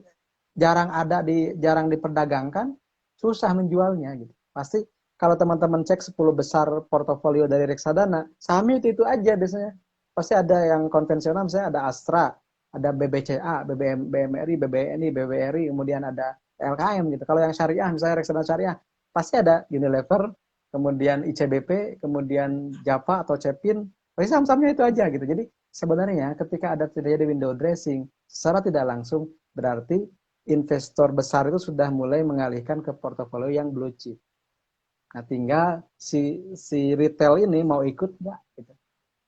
jarang diperdagangkan, susah menjualnya gitu. Pasti kalau teman-teman cek 10 besar portofolio dari reksadana, sahamnya itu aja biasanya. Pasti ada yang konvensional, misalnya ada Astra, ada BBCA, BBMRI, BBNI, BBRI, kemudian ada LKM gitu. Kalau yang syariah, misalnya reksadana syariah, pasti ada Unilever, kemudian ICBP, kemudian Java atau Cepin, pasti saham-sahamnya itu aja gitu. Jadi sebenarnya ketika ada terjadi window dressing, secara tidak langsung berarti investor besar itu sudah mulai mengalihkan ke portofolio yang blue chip. Nah, tinggal si retail ini mau ikut nggak, gitu.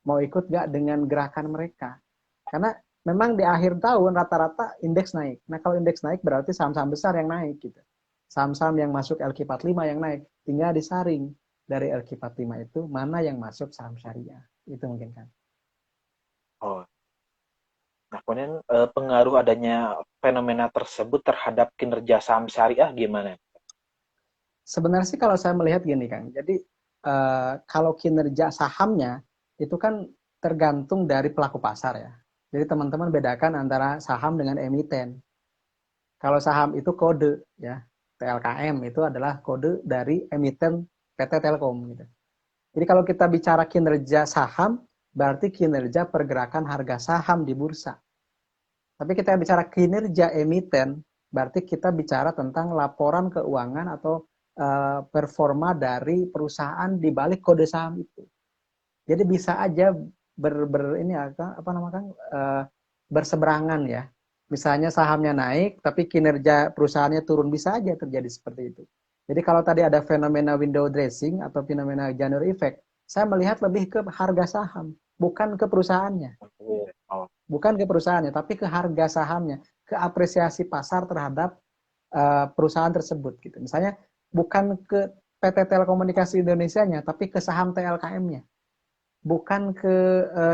Mau ikut nggak dengan gerakan mereka. Karena memang di akhir tahun rata-rata indeks naik. Nah, kalau indeks naik berarti saham-saham besar yang naik gitu. Saham-saham yang masuk LQ45 yang naik. Tinggal disaring dari LQ45 itu mana yang masuk saham syariah. Itu mungkin kan. Oh, nah kemudian pengaruh adanya fenomena tersebut terhadap kinerja saham syariah gimana? Sebenarnya sih kalau saya melihat gini Kang. Jadi kalau kinerja sahamnya itu kan tergantung dari pelaku pasar ya. Jadi teman-teman bedakan antara saham dengan emiten. Kalau saham itu kode ya, TLKM itu adalah kode dari emiten PT Telkom gitu. Jadi kalau kita bicara kinerja saham, berarti kinerja pergerakan harga saham di bursa. Tapi kita bicara kinerja emiten, berarti kita bicara tentang laporan keuangan atau performa dari perusahaan di balik kode saham itu. Jadi bisa aja ini apa namanya berseberangan ya. Misalnya sahamnya naik, tapi kinerja perusahaannya turun, bisa aja terjadi seperti itu. Jadi kalau tadi ada fenomena window dressing atau fenomena January effect, saya melihat lebih ke harga saham, bukan ke perusahaannya. Oh, Bukan ke perusahaannya, tapi ke harga sahamnya, ke apresiasi pasar terhadap perusahaan tersebut gitu. Misalnya bukan ke PT Telekomunikasi Indonesia-nya, tapi ke saham TLKM-nya. Bukan ke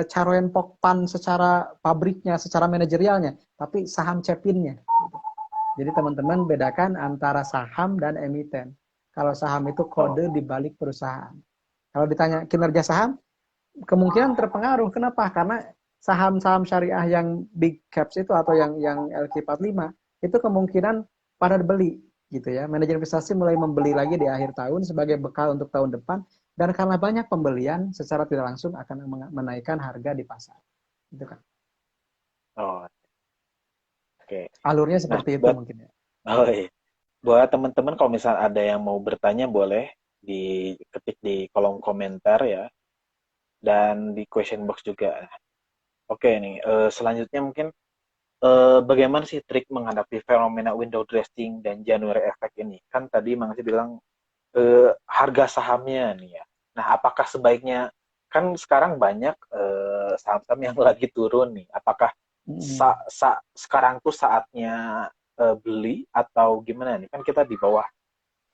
Caroen Pokpan secara pabriknya, secara manajerialnya, tapi saham Cepinnya. Gitu. Jadi teman-teman bedakan antara saham dan emiten. Kalau saham itu oh, kode di balik perusahaan. Kalau ditanya kinerja saham, kemungkinan terpengaruh. Kenapa? Karena saham-saham syariah yang big caps itu atau yang LQ45 itu kemungkinan pada beli gitu ya. Manajer investasi mulai membeli lagi di akhir tahun sebagai bekal untuk tahun depan, dan karena banyak pembelian secara tidak langsung akan menaikkan harga di pasar. Gitu kan. oh, oke. Alurnya Nah, seperti itu mungkin ya. oh iya. Buat teman-teman kalau misal ada yang mau bertanya boleh diketik di kolom komentar ya, dan di question box juga. Oke nih, selanjutnya mungkin bagaimana sih trik menghadapi fenomena window dressing dan January effect ini? Kan tadi Mang Zi bilang harga sahamnya nih ya. Nah, apakah sebaiknya kan sekarang banyak saham-saham yang lagi turun nih. Apakah Hmm. sekarang tuh saatnya beli atau gimana nih? Kan kita di bawah,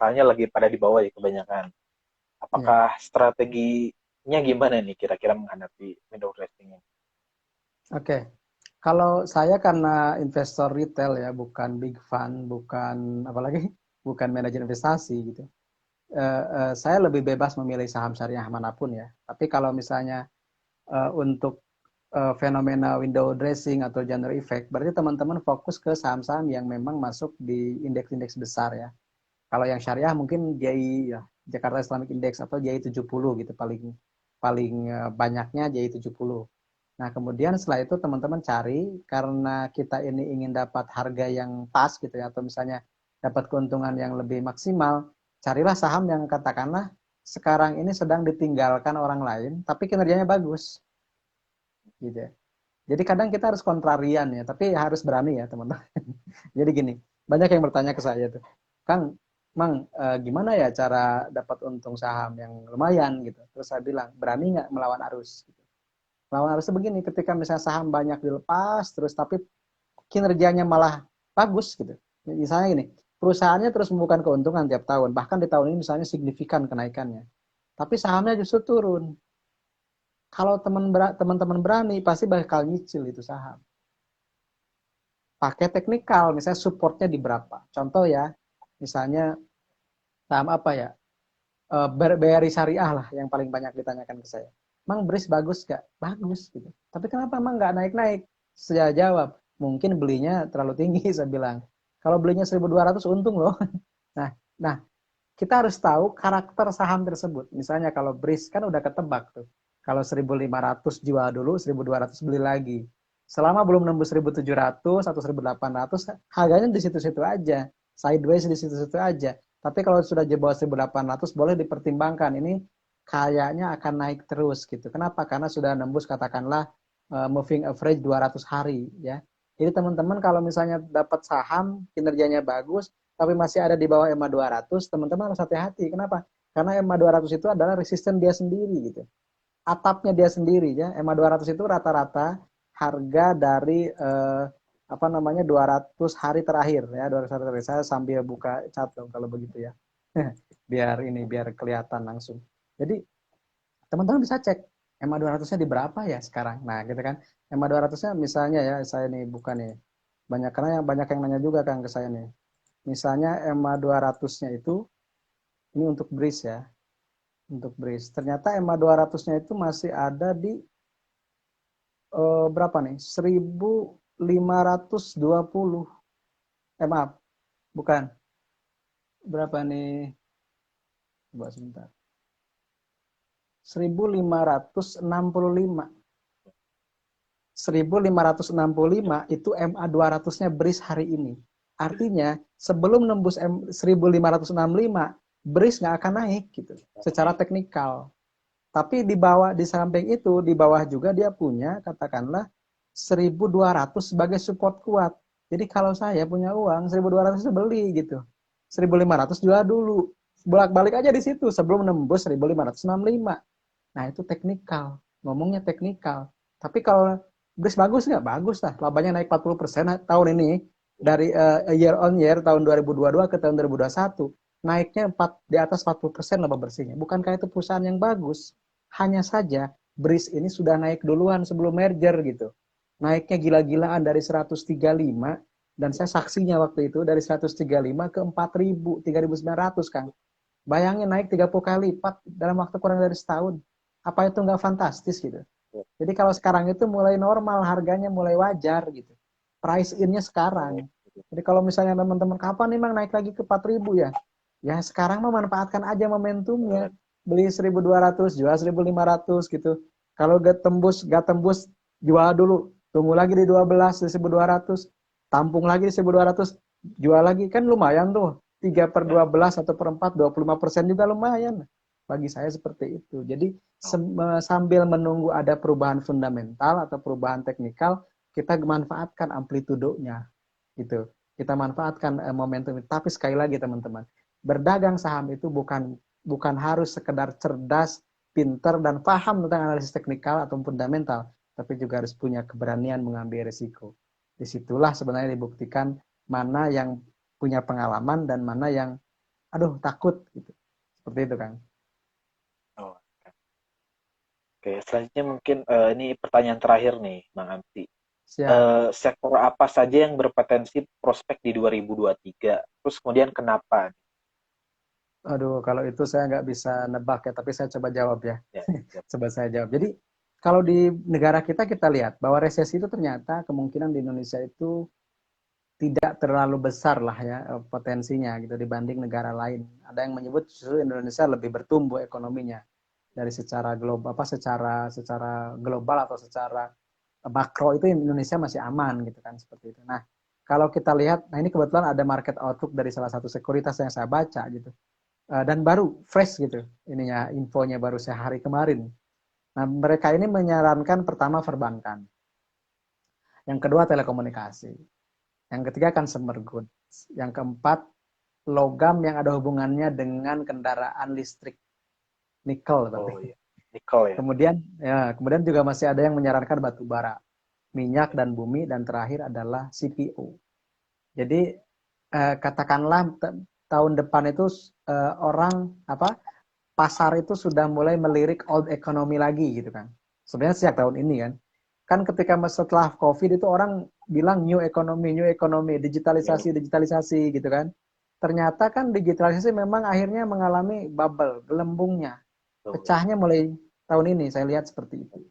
soalnya lagi pada di bawah ya kebanyakan. Ya. Apakah strateginya gimana nih kira-kira menghadapi window dressing ini? Oke. Kalau saya karena investor retail ya, bukan big fund, bukan apalagi bukan manajer investasi gitu. Saya lebih bebas memilih saham syariah manapun ya. Tapi kalau misalnya untuk fenomena window dressing atau January effect, berarti teman-teman fokus ke saham-saham yang memang masuk di indeks-indeks besar ya. Kalau yang syariah mungkin JI ya, Jakarta Islamic Index atau JI 70 gitu, paling paling banyaknya JI 70. Nah, kemudian setelah itu teman-teman cari, karena kita ini ingin dapat harga yang pas gitu ya, atau misalnya dapat keuntungan yang lebih maksimal, carilah saham yang katakanlah sekarang ini sedang ditinggalkan orang lain, tapi kinerjanya bagus, gitu ya. Jadi kadang kita harus kontrarian ya, tapi harus berani ya teman-teman. Jadi gini, banyak yang bertanya ke saya tuh, Kang, Mang, gimana ya cara dapat untung saham yang lumayan gitu. Terus saya bilang, berani nggak melawan arus? Gitu. Melawan arusnya begini, ketika misalnya saham banyak dilepas, terus tapi kinerjanya malah bagus gitu. Misalnya gini, perusahaannya terus membukukan keuntungan tiap tahun, bahkan di tahun ini misalnya signifikan kenaikannya. Tapi sahamnya justru turun. Kalau teman-teman berani, pasti bakal nyicil itu saham. Pakai teknikal, misalnya supportnya di berapa. Contoh ya, misalnya saham apa ya, BRI Syariah lah yang paling banyak ditanyakan ke saya. Mang BRIS bagus gak? Bagus gitu. Tapi kenapa emang nggak naik-naik? Saya jawab, mungkin belinya terlalu tinggi, saya bilang. Kalau belinya 1.200 untung loh. Nah, nah kita harus tahu karakter saham tersebut. Misalnya kalau BRIS kan udah ketebak tuh. Kalau 1.500 jual dulu, 1.200 beli lagi. Selama belum nembus 1.700 atau 1.800, harganya di situ-situ aja. Sideways di situ-situ aja. Tapi kalau sudah jebol 1.800, boleh dipertimbangkan. Ini kayaknya akan naik terus gitu. Kenapa? Karena sudah nembus katakanlah moving average 200 hari ya. Jadi teman-teman kalau misalnya dapat saham kinerjanya bagus, tapi masih ada di bawah EMA 200, teman-teman harus hati-hati. Kenapa? Karena EMA 200 itu adalah resisten dia sendiri gitu. Atapnya dia sendiri ya. EMA 200 itu rata-rata harga dari apa namanya 200 hari terakhir ya, 200 hari terakhir. Saya sambil buka chat dong kalau begitu ya. Biar kelihatan langsung. Jadi teman-teman bisa cek EMA 200-nya di berapa ya sekarang. Nah, gitu kan. EMA 200-nya misalnya ya, saya nih buka nih. Karena yang banyak yang nanya juga kan ke saya nih. Misalnya EMA 200-nya itu, ini untuk BRIS ya. untuk BRIS. Ternyata EMA 200-nya itu masih ada di berapa nih? 1520. Maaf, bukan. Berapa nih? Coba sebentar. 1565. 1565 itu MA 200-nya BRIS hari ini. Artinya sebelum nembus 1565, BRIS nggak akan naik gitu secara teknikal. Tapi di bawah, di samping itu, di bawah juga dia punya katakanlah 1.200 sebagai support kuat. Jadi kalau saya punya uang 1.200 beli gitu. 1.500 jual dulu. Bolak-balik aja di situ sebelum nembus 1565. Nah, itu teknikal. Ngomongnya teknikal. Tapi kalau BRIS bagus nggak? Bagus lah. Labanya naik 40% tahun ini. Dari year on year tahun 2022 ke tahun 2021. Naiknya di atas 40% laba bersihnya. Bukankah itu perusahaan yang bagus? Hanya saja BRIS ini sudah naik duluan sebelum merger gitu. Naiknya gila-gilaan dari 135, dan saya saksinya waktu itu dari 135 ke 4.000, 3.900 kan. Bayangin naik 30 kali lipat dalam waktu kurang dari setahun. Apa itu nggak fantastis gitu? Jadi kalau sekarang itu mulai normal, harganya mulai wajar gitu. Price in-nya sekarang. Jadi kalau misalnya teman-teman kapan nih Mang naik lagi ke 4.000 ya? Ya sekarang mah manfaatkan aja momentumnya. Beli 1.200, jual 1.500 gitu. Kalau gak tembus, jual dulu. Tunggu lagi di 12, di 1.200. Tampung lagi di 1.200, jual lagi. Kan lumayan tuh. 3 per 12 atau per 4, 25% juga lumayan. Bagi saya seperti itu. Jadi sambil menunggu ada perubahan fundamental atau perubahan teknikal, kita manfaatkan amplitudonya gitu. Kita manfaatkan momentum. Tapi sekali lagi teman-teman, berdagang saham itu bukan harus sekedar cerdas, pinter dan paham tentang analisis teknikal atau fundamental, tapi juga harus punya keberanian mengambil risiko. Disitulah sebenarnya dibuktikan mana yang punya pengalaman dan mana yang aduh takut gitu. Seperti itu Kang. Oh, oke, selanjutnya mungkin ini pertanyaan terakhir nih, Bang Amsi. Siap. Sektor apa saja yang berpotensi prospek di 2023? Terus kemudian kenapa? Aduh, kalau itu saya nggak bisa nebak ya, tapi saya coba jawab ya. Ya, ya. Coba saya jawab. Jadi, kalau di negara kita lihat bahwa resesi itu ternyata kemungkinan di Indonesia itu tidak terlalu besar lah ya potensinya gitu dibanding negara lain. Ada yang menyebut justru Indonesia lebih bertumbuh ekonominya dari secara global, secara global atau secara makro itu Indonesia masih aman gitu kan seperti itu. Nah, kalau kita lihat, nah ini kebetulan ada market outlook dari salah satu sekuritas yang saya baca gitu. Dan baru fresh gitu ininya infonya baru sehari kemarin. Nah, mereka ini menyarankan pertama perbankan, yang kedua telekomunikasi, yang ketiga consumer goods, yang keempat logam yang ada hubungannya dengan kendaraan listrik, nikel Oh tapi. iya, nikel ya. Kemudian juga masih ada yang menyarankan batu bara, minyak dan bumi, dan terakhir adalah CPO. Jadi katakanlah tahun depan itu orang apa pasar itu sudah mulai melirik old economy lagi gitu kan. Sebenarnya sejak tahun ini kan. Kan ketika setelah COVID itu orang bilang new economy, digitalisasi, digitalisasi gitu kan. Ternyata kan digitalisasi memang akhirnya mengalami bubble, gelembungnya. Pecahnya mulai tahun ini, saya lihat seperti itu.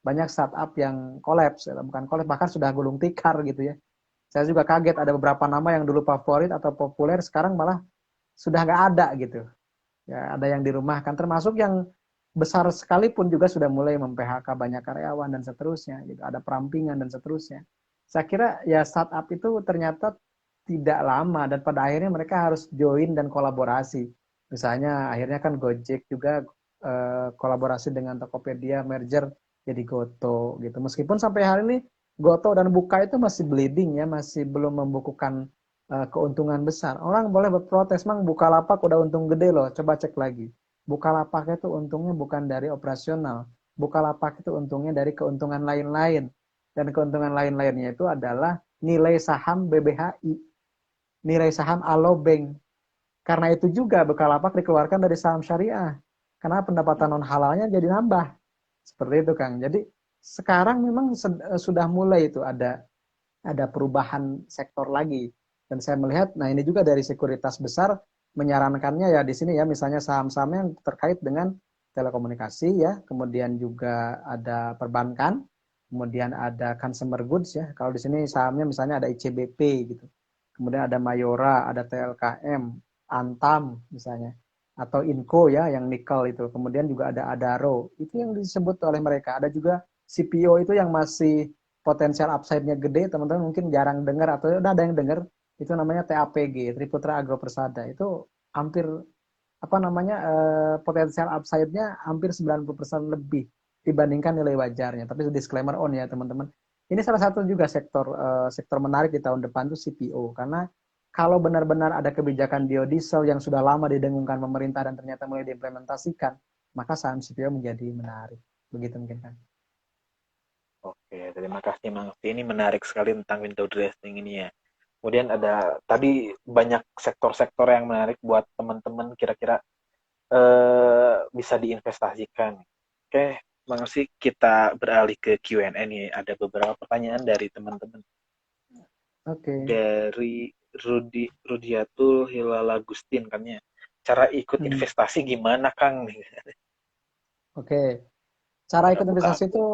Banyak startup yang kolaps, bukan kolaps, bahkan sudah gulung tikar gitu ya. Saya juga kaget ada beberapa nama yang dulu favorit atau populer, sekarang malah sudah nggak ada gitu. Ya, ada yang dirumahkan, termasuk yang besar sekalipun juga sudah mulai mem-PHK banyak karyawan dan seterusnya. Gitu. Ada perampingan dan seterusnya. Saya kira ya startup itu ternyata tidak lama dan pada akhirnya mereka harus join dan kolaborasi. Misalnya akhirnya kan Gojek juga kolaborasi dengan Tokopedia, merger jadi Goto gitu. Meskipun sampai hari ini Goto dan Buka itu masih bleeding ya, masih belum membukukan keuntungan besar. Orang boleh berprotes, Mang Bukalapak udah untung gede loh, coba cek lagi. Bukalapak itu untungnya bukan dari operasional. Bukalapak itu untungnya dari keuntungan lain-lain. Dan keuntungan lain-lainnya itu adalah nilai saham BBHI, nilai saham Alobank. Karena itu juga Bukalapak dikeluarkan dari saham syariah. Karena pendapatan non halalnya jadi nambah. Seperti itu Kang. Jadi sekarang memang sudah mulai itu ada perubahan sektor lagi. Dan saya melihat, nah ini juga dari sekuritas besar menyarankannya ya di sini ya, misalnya saham-saham yang terkait dengan telekomunikasi ya, kemudian juga ada perbankan, kemudian ada consumer goods ya. Kalau di sini sahamnya misalnya ada ICBP gitu. Kemudian ada Mayora, ada TLKM, Antam misalnya, atau Inco ya yang nikel itu. Kemudian juga ada Adaro. Itu yang disebut oleh mereka. Ada juga CPO itu yang masih potensial upside-nya gede, teman-teman mungkin jarang dengar atau udah ada yang dengar, itu namanya TAPG, Triputra Agro Persada. Itu hampir apa namanya potensial upside-nya hampir 90% lebih dibandingkan nilai wajarnya. Tapi disclaimer on ya teman-teman. Ini salah satu juga sektor menarik di tahun depan tuh CPO, karena kalau benar-benar ada kebijakan biodiesel yang sudah lama didengungkan pemerintah dan ternyata mulai diimplementasikan, maka saham CPO menjadi menarik. Begitu mungkin kan. Oke, terima kasih Mang. Ini menarik sekali tentang window dressing ini ya. Kemudian ada tadi banyak sektor-sektor yang menarik buat teman-teman kira-kira bisa diinvestasikan. Oke, Bang sih kita beralih ke Q&A nih. Ada beberapa pertanyaan dari teman-teman. Oke. Dari Rudiatul Hilal Agustin kan ya. Cara ikut Hmm. investasi gimana Kang? Oke. Cara Gimana ikut buka investasi akun? itu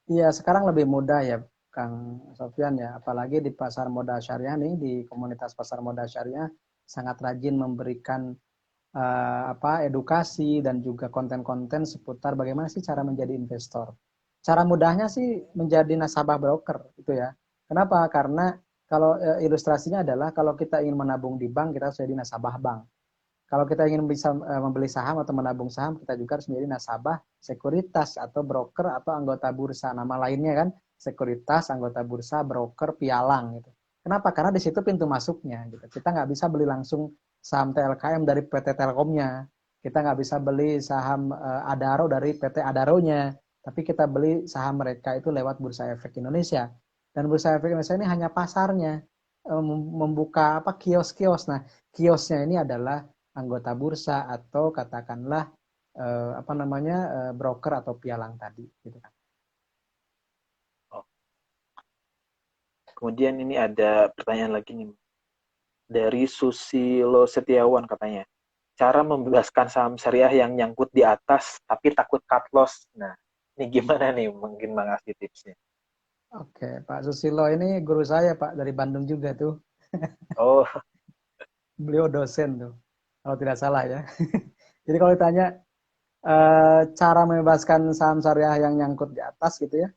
ya sekarang lebih mudah ya Kang Sofyan ya, apalagi di pasar modal syariah nih, di komunitas pasar modal syariah sangat rajin memberikan edukasi dan juga konten-konten seputar bagaimana sih cara menjadi investor. Cara mudahnya sih menjadi nasabah broker itu ya. Kenapa? Karena kalau ilustrasinya adalah kalau kita ingin menabung di bank, kita harus jadi nasabah bank. Kalau kita ingin bisa membeli saham atau menabung saham, kita juga harus menjadi nasabah sekuritas atau broker atau anggota bursa. Nama lainnya kan sekuritas, anggota bursa, broker, pialang gitu. Kenapa? Karena di situ pintu masuknya. Gitu. Kita nggak bisa beli langsung saham TLKM dari PT Telkomnya. Kita nggak bisa beli saham Adaro dari PT Adaronya. Tapi kita beli saham mereka itu lewat Bursa Efek Indonesia. Dan Bursa Efek Indonesia ini hanya pasarnya membuka apa kios-kios. Nah, kiosnya ini adalah anggota bursa atau katakanlah apa namanya broker atau pialang tadi gitu kan. Oh. Kemudian ini ada pertanyaan lagi nih dari Susilo Setiawan katanya. Cara membebaskan saham syariah yang nyangkut di atas tapi takut cut loss. Nah, ini gimana nih? Mungkin Bang ngasih tipsnya. Oke, Pak Susilo ini guru saya Pak dari Bandung juga tuh. Oh, Beliau dosen tuh kalau tidak salah ya. Jadi kalau ditanya cara membebaskan saham syariah yang nyangkut di atas gitu ya.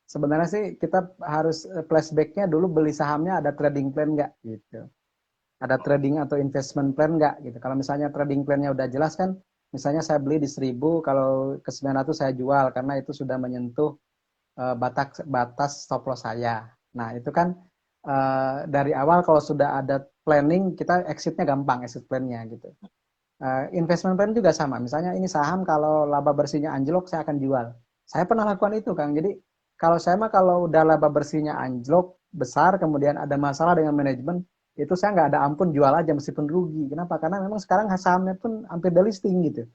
Sebenarnya sih kita harus flashbacknya dulu beli sahamnya ada trading plan nggak gitu. Ada trading atau investment plan nggak gitu. Kalau misalnya trading plannya udah jelas kan, misalnya saya beli di 1000, kalau ke 900 saya jual karena itu sudah menyentuh batas batas stop loss saya. Nah itu kan dari awal kalau sudah ada planning kita exitnya gampang, exit plannya gitu. Investment plan juga sama. Misalnya ini saham kalau laba bersihnya anjlok saya akan jual. Saya pernah lakukan itu Kang. Jadi kalau saya mah kalau udah laba bersihnya anjlok besar kemudian ada masalah dengan manajemen itu saya nggak ada ampun jual aja meskipun rugi. Kenapa? Karena memang sekarang sahamnya pun hampir delisting gitu.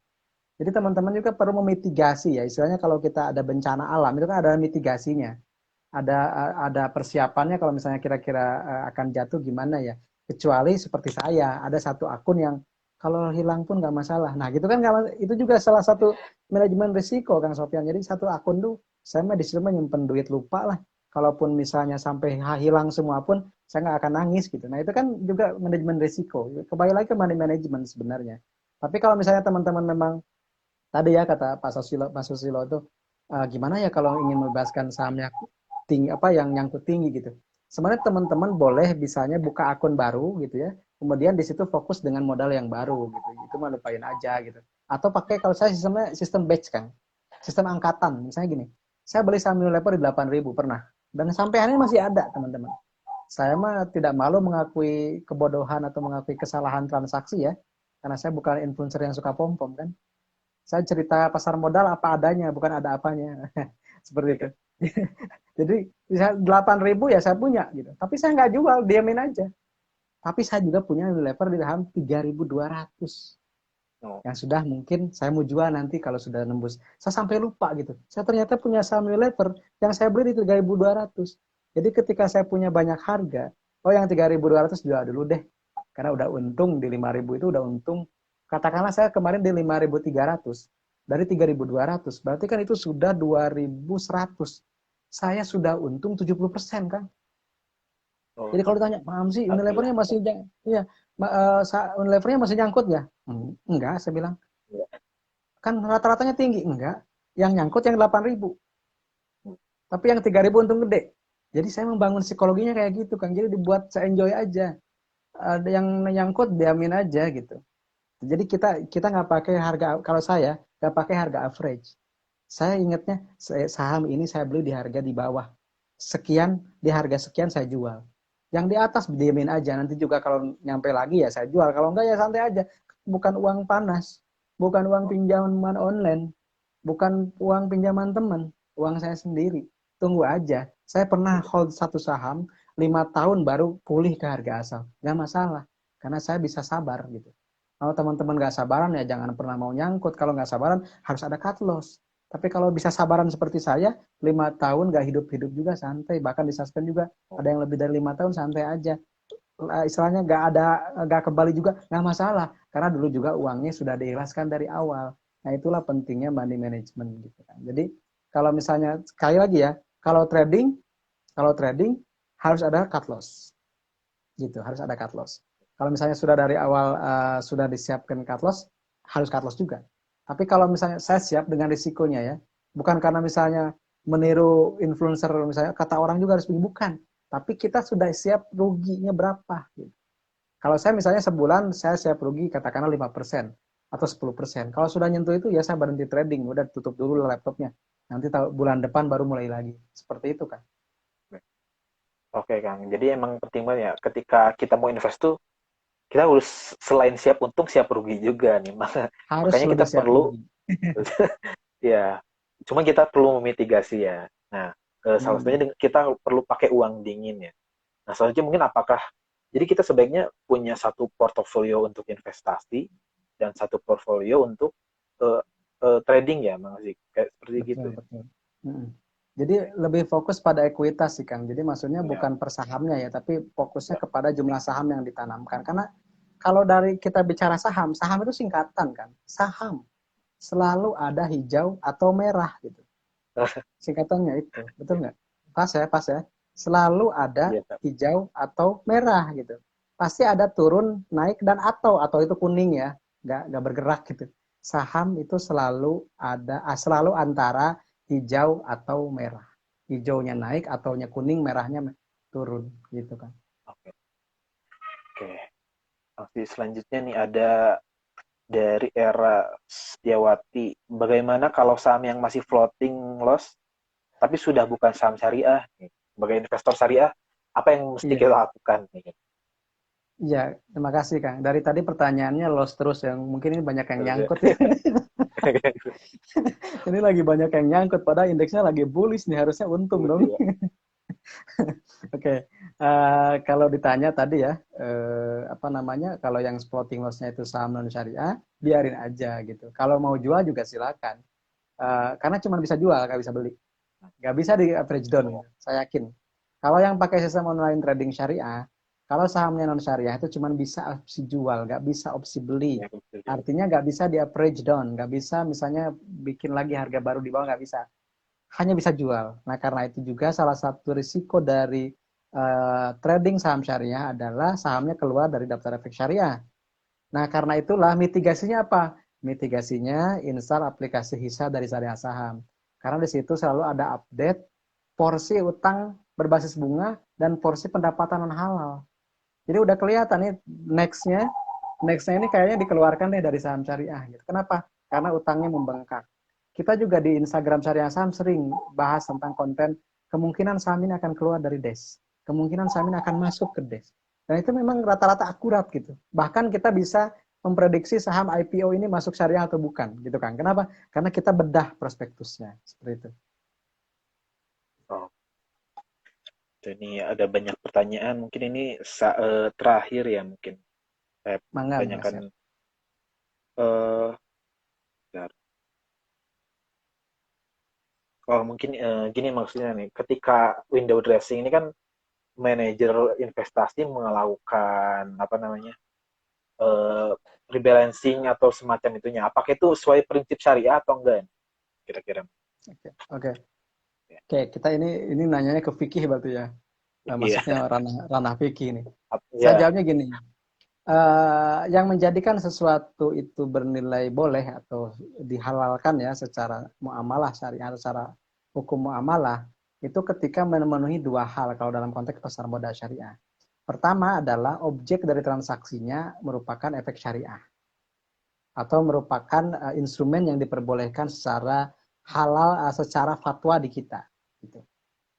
Jadi teman-teman juga perlu memitigasi ya. Istilahnya kalau kita ada bencana alam itu kan ada mitigasinya. Ada persiapannya kalau misalnya kira-kira akan jatuh gimana ya. Kecuali seperti saya, ada satu akun yang kalau hilang pun nggak masalah. Nah gitu kan itu juga salah satu manajemen risiko Kang Sofyan. Jadi satu akun tuh saya mah disitu menyimpan duit lupa lah. Kalaupun misalnya sampai hilang semua pun saya nggak akan nangis gitu. Nah itu kan juga manajemen risiko. Kembali lagi ke money management sebenarnya. Tapi kalau misalnya teman-teman memang tadi ya kata Pak Susilo itu gimana ya kalau ingin membebaskan sahamnya tinggi apa yang nyangkut tinggi gitu. Sebenarnya teman-teman boleh misalnya buka akun baru gitu ya. Kemudian di situ fokus dengan modal yang baru gitu. Itu mah lupain aja gitu. Atau pakai kalau saya sistemnya sistem batch kan. Sistem angkatan. Misalnya gini. Saya beli saham Unilever di 8.000 pernah. Dan sampai hari ini masih ada teman-teman. Saya mah tidak malu mengakui kebodohan atau mengakui kesalahan transaksi ya. Karena saya bukan influencer yang suka pom-pom kan. Saya cerita pasar modal apa adanya, bukan ada apanya. Seperti itu. Jadi bisa 8.000 ya saya punya gitu. Tapi saya nggak jual, diamin aja. Tapi saya juga punya lever di saham 3.200 no. yang sudah mungkin saya mau jual nanti kalau sudah nembus. Saya sampai lupa gitu. Saya ternyata punya saham lever yang saya beli di 3.200. Jadi ketika saya punya banyak harga, oh yang 3.200 jual dulu deh. Karena udah untung di 5.000 itu udah untung. Katakanlah saya kemarin di 5.300 dari 3.200, berarti kan itu sudah 2.100. Saya sudah untung 70% kan. Oh, Jadi kalau ditanya, paham sih alhamdulillah. Unilevernya masih iya, Unilevernya masih nyangkut ya? Enggak, saya bilang. Ya. Kan rata-ratanya tinggi, enggak. Yang nyangkut yang 8.000. Tapi yang 3.000 untung gede. Jadi saya membangun psikologinya kayak gitu kan. Jadi dibuat saya enjoy aja. Ada yang nyangkut diamin aja gitu. Jadi kita kita nggak pakai harga, kalau saya nggak pakai harga average. Saya ingatnya saham ini saya beli di harga di bawah sekian, di harga sekian saya jual. Yang di atas diamin aja. Nanti juga kalau nyampe lagi ya saya jual. Kalau enggak ya santai aja. Bukan uang panas, bukan uang pinjaman online, bukan uang pinjaman teman, uang saya sendiri. Tunggu aja. Saya pernah hold satu saham 5 tahun baru pulih ke harga asal. Nggak masalah, karena saya bisa sabar gitu. Kalau teman-teman nggak sabaran ya jangan pernah mau nyangkut. Kalau nggak sabaran harus ada cut loss. Tapi kalau bisa sabaran seperti saya, 5 tahun nggak hidup-hidup juga santai. Bahkan di suspend juga ada yang lebih dari 5 tahun santai aja. Istilahnya nggak kembali juga nggak masalah. Karena dulu juga uangnya sudah diikhlaskan dari awal. Nah itulah pentingnya money management gitu kan. Jadi kalau misalnya sekali lagi ya, kalau trading harus ada cut loss gitu, harus ada cut loss. Kalau misalnya sudah dari awal sudah disiapkan cut loss, harus cut loss juga. Tapi kalau misalnya saya siap dengan risikonya ya, bukan karena misalnya meniru influencer misalnya kata orang juga harus begini, bukan. Tapi kita sudah siap ruginya berapa. Gitu. Kalau saya misalnya sebulan saya siap rugi katakanlah 5% atau 10%. Kalau sudah nyentuh itu ya saya berhenti trading, udah tutup dulu laptopnya. Nanti bulan depan baru mulai lagi. Seperti itu kan. Oke, Kang. Jadi emang penting banget ya, ketika kita mau invest tuh, kita harus selain siap untung, siap rugi juga nih. Harus Makanya kita sudah siap perlu, rugi. ya, cuma kita perlu memitigasi ya. Nah, salah Hmm. satunya kita perlu pakai uang dingin ya. Nah, selanjutnya mungkin apakah, jadi kita sebaiknya punya satu portofolio untuk investasi dan satu portfolio untuk eh, trading ya, Bang Zik. Kayak seperti gitu Betul, ya. betul. Mm. Jadi lebih fokus pada ekuitas sih Kang. Jadi maksudnya Ya, bukan per sahamnya ya, tapi fokusnya ya, kepada jumlah saham yang ditanamkan. Karena kalau dari kita bicara saham, saham itu singkatan kan. Saham selalu ada hijau atau merah gitu. Singkatannya itu, betul nggak? Pas ya, pas ya. Selalu ada iya, Kak. hijau atau merah gitu. Pasti ada turun, naik dan atau itu kuning ya, nggak bergerak gitu. Saham itu selalu ada, selalu antara hijau atau merah. Hijaunya naik, ataunya kuning, merahnya turun gitu kan. Oke, oke. Nanti selanjutnya nih ada dari era Setiawati. Bagaimana kalau saham yang masih floating loss, tapi sudah bukan saham syariah? Sebagai investor syariah, apa yang mesti Iya, kita lakukan? iya. Terima kasih Kang. Dari tadi pertanyaannya los terus yang mungkin ini banyak yang Terus ya. nyangkut ya. Ini lagi banyak yang nyangkut, padahal indeksnya lagi bullish nih, harusnya untung dong. Ya. Oke, kalau ditanya tadi ya, apa namanya, kalau yang floating loss-nya itu saham non syariah, biarin aja gitu. Kalau mau jual juga silakan. Karena cuma bisa jual, nggak bisa beli. Nggak bisa di average down, saya yakin. Kalau yang pakai sistem online trading syariah, kalau sahamnya non syariah itu cuma bisa opsi jual, nggak bisa opsi beli. Ya, betul. Artinya nggak bisa di average down, nggak bisa misalnya bikin lagi harga baru di bawah, nggak bisa, hanya bisa jual. Nah, karena itu juga salah satu risiko dari trading saham syariah adalah sahamnya keluar dari daftar efek syariah. Nah, karena itulah mitigasinya apa? Mitigasinya install aplikasi Hisa dari Syariah Saham. Karena di situ selalu ada update porsi utang berbasis bunga dan porsi pendapatan non halal. Jadi udah kelihatan nih nextnya, nextnya ini kayaknya dikeluarkan deh dari saham syariah. Gitu. Kenapa? Karena utangnya membengkak. Kita juga di Instagram Syariah Saham sering bahas tentang konten kemungkinan saham ini akan keluar dari DES. Kemungkinan saham ini akan masuk ke DES. Dan itu memang rata-rata akurat gitu. Bahkan kita bisa memprediksi saham IPO ini masuk syariah atau bukan gitu kan. Kenapa? Karena kita bedah prospektusnya seperti itu. Oh, ini ada banyak pertanyaan. Mungkin ini terakhir ya mungkin. Saya Mangga, mangga tanyakan siap. eh bentar. Oh, mungkin gini maksudnya nih. Ketika window dressing ini kan manajer investasi melakukan apa namanya eh, rebalancing atau semacam itunya. Apakah itu sesuai prinsip syariah atau enggak? Kira-kira. Oke, oke, oke. Kita ini nanyanya ke fikih berarti ya. Iya, Masuknya ranah fikih ini. Saya ya, jawabnya gini. Yang menjadikan sesuatu itu bernilai boleh atau dihalalkan ya secara muamalah syariah atau secara hukum muamalah itu ketika memenuhi dua hal kalau dalam konteks pasar modal syariah. Pertama adalah objek dari transaksinya merupakan efek syariah atau merupakan instrumen yang diperbolehkan secara halal, secara fatwa di kita. Gitu.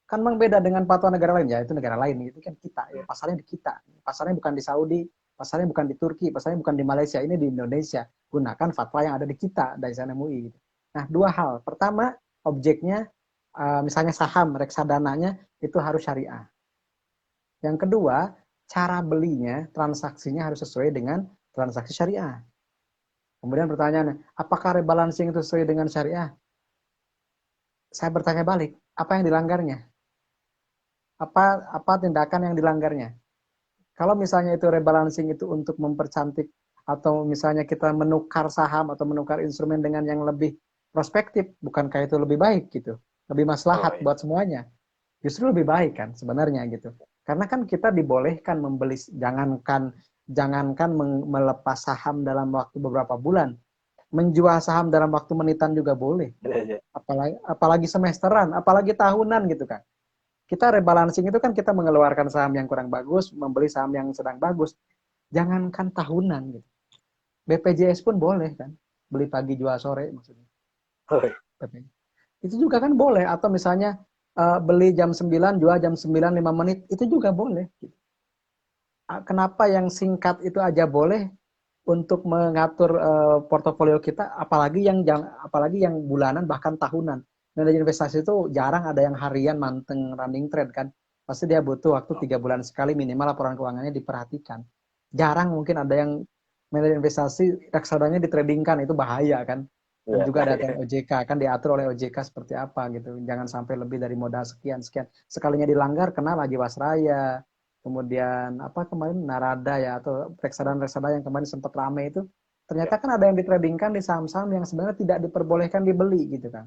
Kan memang beda dengan fatwa negara lain, ya itu negara lain, itu kan kita, ya, pasarnya di kita, pasarnya bukan di Saudi, pasarnya bukan di Turki, pasarnya bukan di Malaysia, ini di Indonesia, gunakan fatwa yang ada di kita dari MUI. Nah, dua hal, pertama objeknya misalnya saham reksadananya itu harus syariah. Yang kedua, cara belinya, transaksinya harus sesuai dengan transaksi syariah. Kemudian pertanyaannya, apakah rebalancing itu sesuai dengan syariah? Saya bertanya balik, apa yang dilanggarnya? Apa tindakan yang dilanggarnya? Kalau misalnya itu rebalancing itu untuk mempercantik atau misalnya kita menukar saham atau menukar instrumen dengan yang lebih prospektif, bukankah itu lebih baik gitu? Lebih oh maslahat iya, buat semuanya. Justru lebih baik kan sebenarnya gitu. Karena kan kita dibolehkan membeli jangankan melepas saham dalam waktu beberapa bulan, menjual saham dalam waktu menitan juga boleh. iya, iya. Apalagi semesteran, apalagi tahunan gitu kan. Kita rebalancing itu kan kita mengeluarkan saham yang kurang bagus, membeli saham yang sedang bagus. Jangankan tahunan gitu. BPJS pun boleh kan. Beli pagi jual sore maksudnya. Oh, iya. Itu juga kan boleh. Atau misalnya beli jam 9, jual jam 9 5 menit. Itu juga boleh. Kenapa yang singkat itu aja boleh untuk mengatur portofolio kita, apalagi yang bulanan bahkan tahunan. Dan dari investasi itu jarang ada yang harian manteng running trade kan. Pasti dia butuh waktu 3 bulan sekali minimal laporan keuangannya diperhatikan. Jarang mungkin ada yang manajer investasi reksadanya ditradingkan, itu bahaya kan. Dan Iya, juga ada aturan OJK kan, diatur oleh OJK seperti apa gitu. Jangan sampai lebih dari modal sekian sekian. Sekalinya dilanggar kena lagi Wasraya. Kemudian apa kemarin Narada ya atau reksadana-reksadana yang kemarin sempat rame itu iya. ternyata kan ada yang ditradingkan di saham-saham yang sebenarnya tidak diperbolehkan dibeli gitu kan.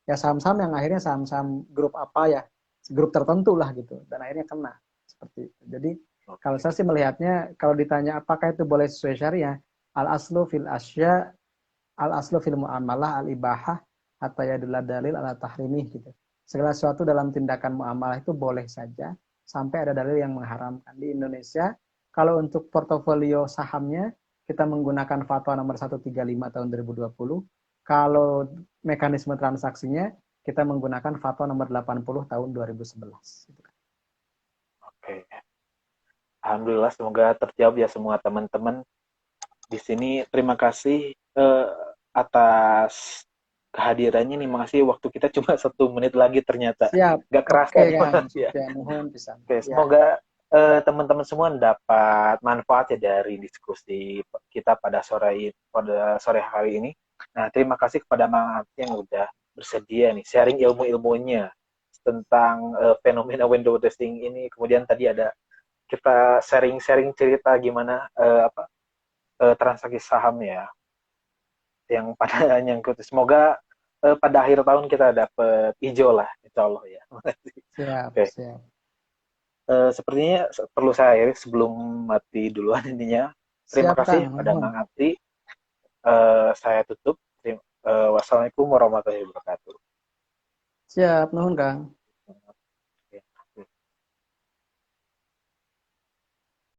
Ya saham-saham yang akhirnya saham-saham grup apa ya, grup tertentu lah gitu dan akhirnya kena seperti itu. Jadi kalau Oke. saya sih melihatnya kalau ditanya apakah itu boleh sesuai syariah, al aslu fil asya, al aslu fil muamalah al ibahah atau ya dalil ala tahrimih gitu. Segala sesuatu dalam tindakan muamalah itu boleh saja sampai ada dalil yang mengharamkan. Di Indonesia, kalau untuk portofolio sahamnya, kita menggunakan fatwa nomor 135 tahun 2020. Kalau mekanisme transaksinya, kita menggunakan fatwa nomor 80 tahun 2011. Oke. Alhamdulillah semoga terjawab ya semua teman-teman di sini. Terima kasih atas kehadirannya nih. Makasih waktu kita cuma 1 menit lagi ternyata. Siap. Nggak kerasa Oke, nih Kang. Mas ya. Ya, nuhun pisan. Oke, Ya. semoga teman-teman semua dapat manfaat ya dari diskusi kita pada sore hari ini. Nah, terima kasih kepada Mang Ati yang udah bersedia nih sharing ilmu-ilmunya tentang fenomena window dressing ini. Kemudian tadi ada kita sharing-sharing cerita gimana transaksi saham ya yang pada nyangkut. Semoga pada akhir tahun kita dapat hijau lah, insya Allah ya. Siap, Oke, siap. sepertinya perlu saya akhiri sebelum mati duluan intinya. Terima Siap, kasih Kang. pada Nuhun. Mang Ati. Saya tutup. Wassalamualaikum warahmatullahi wabarakatuh. Siap, nuhun, Kang.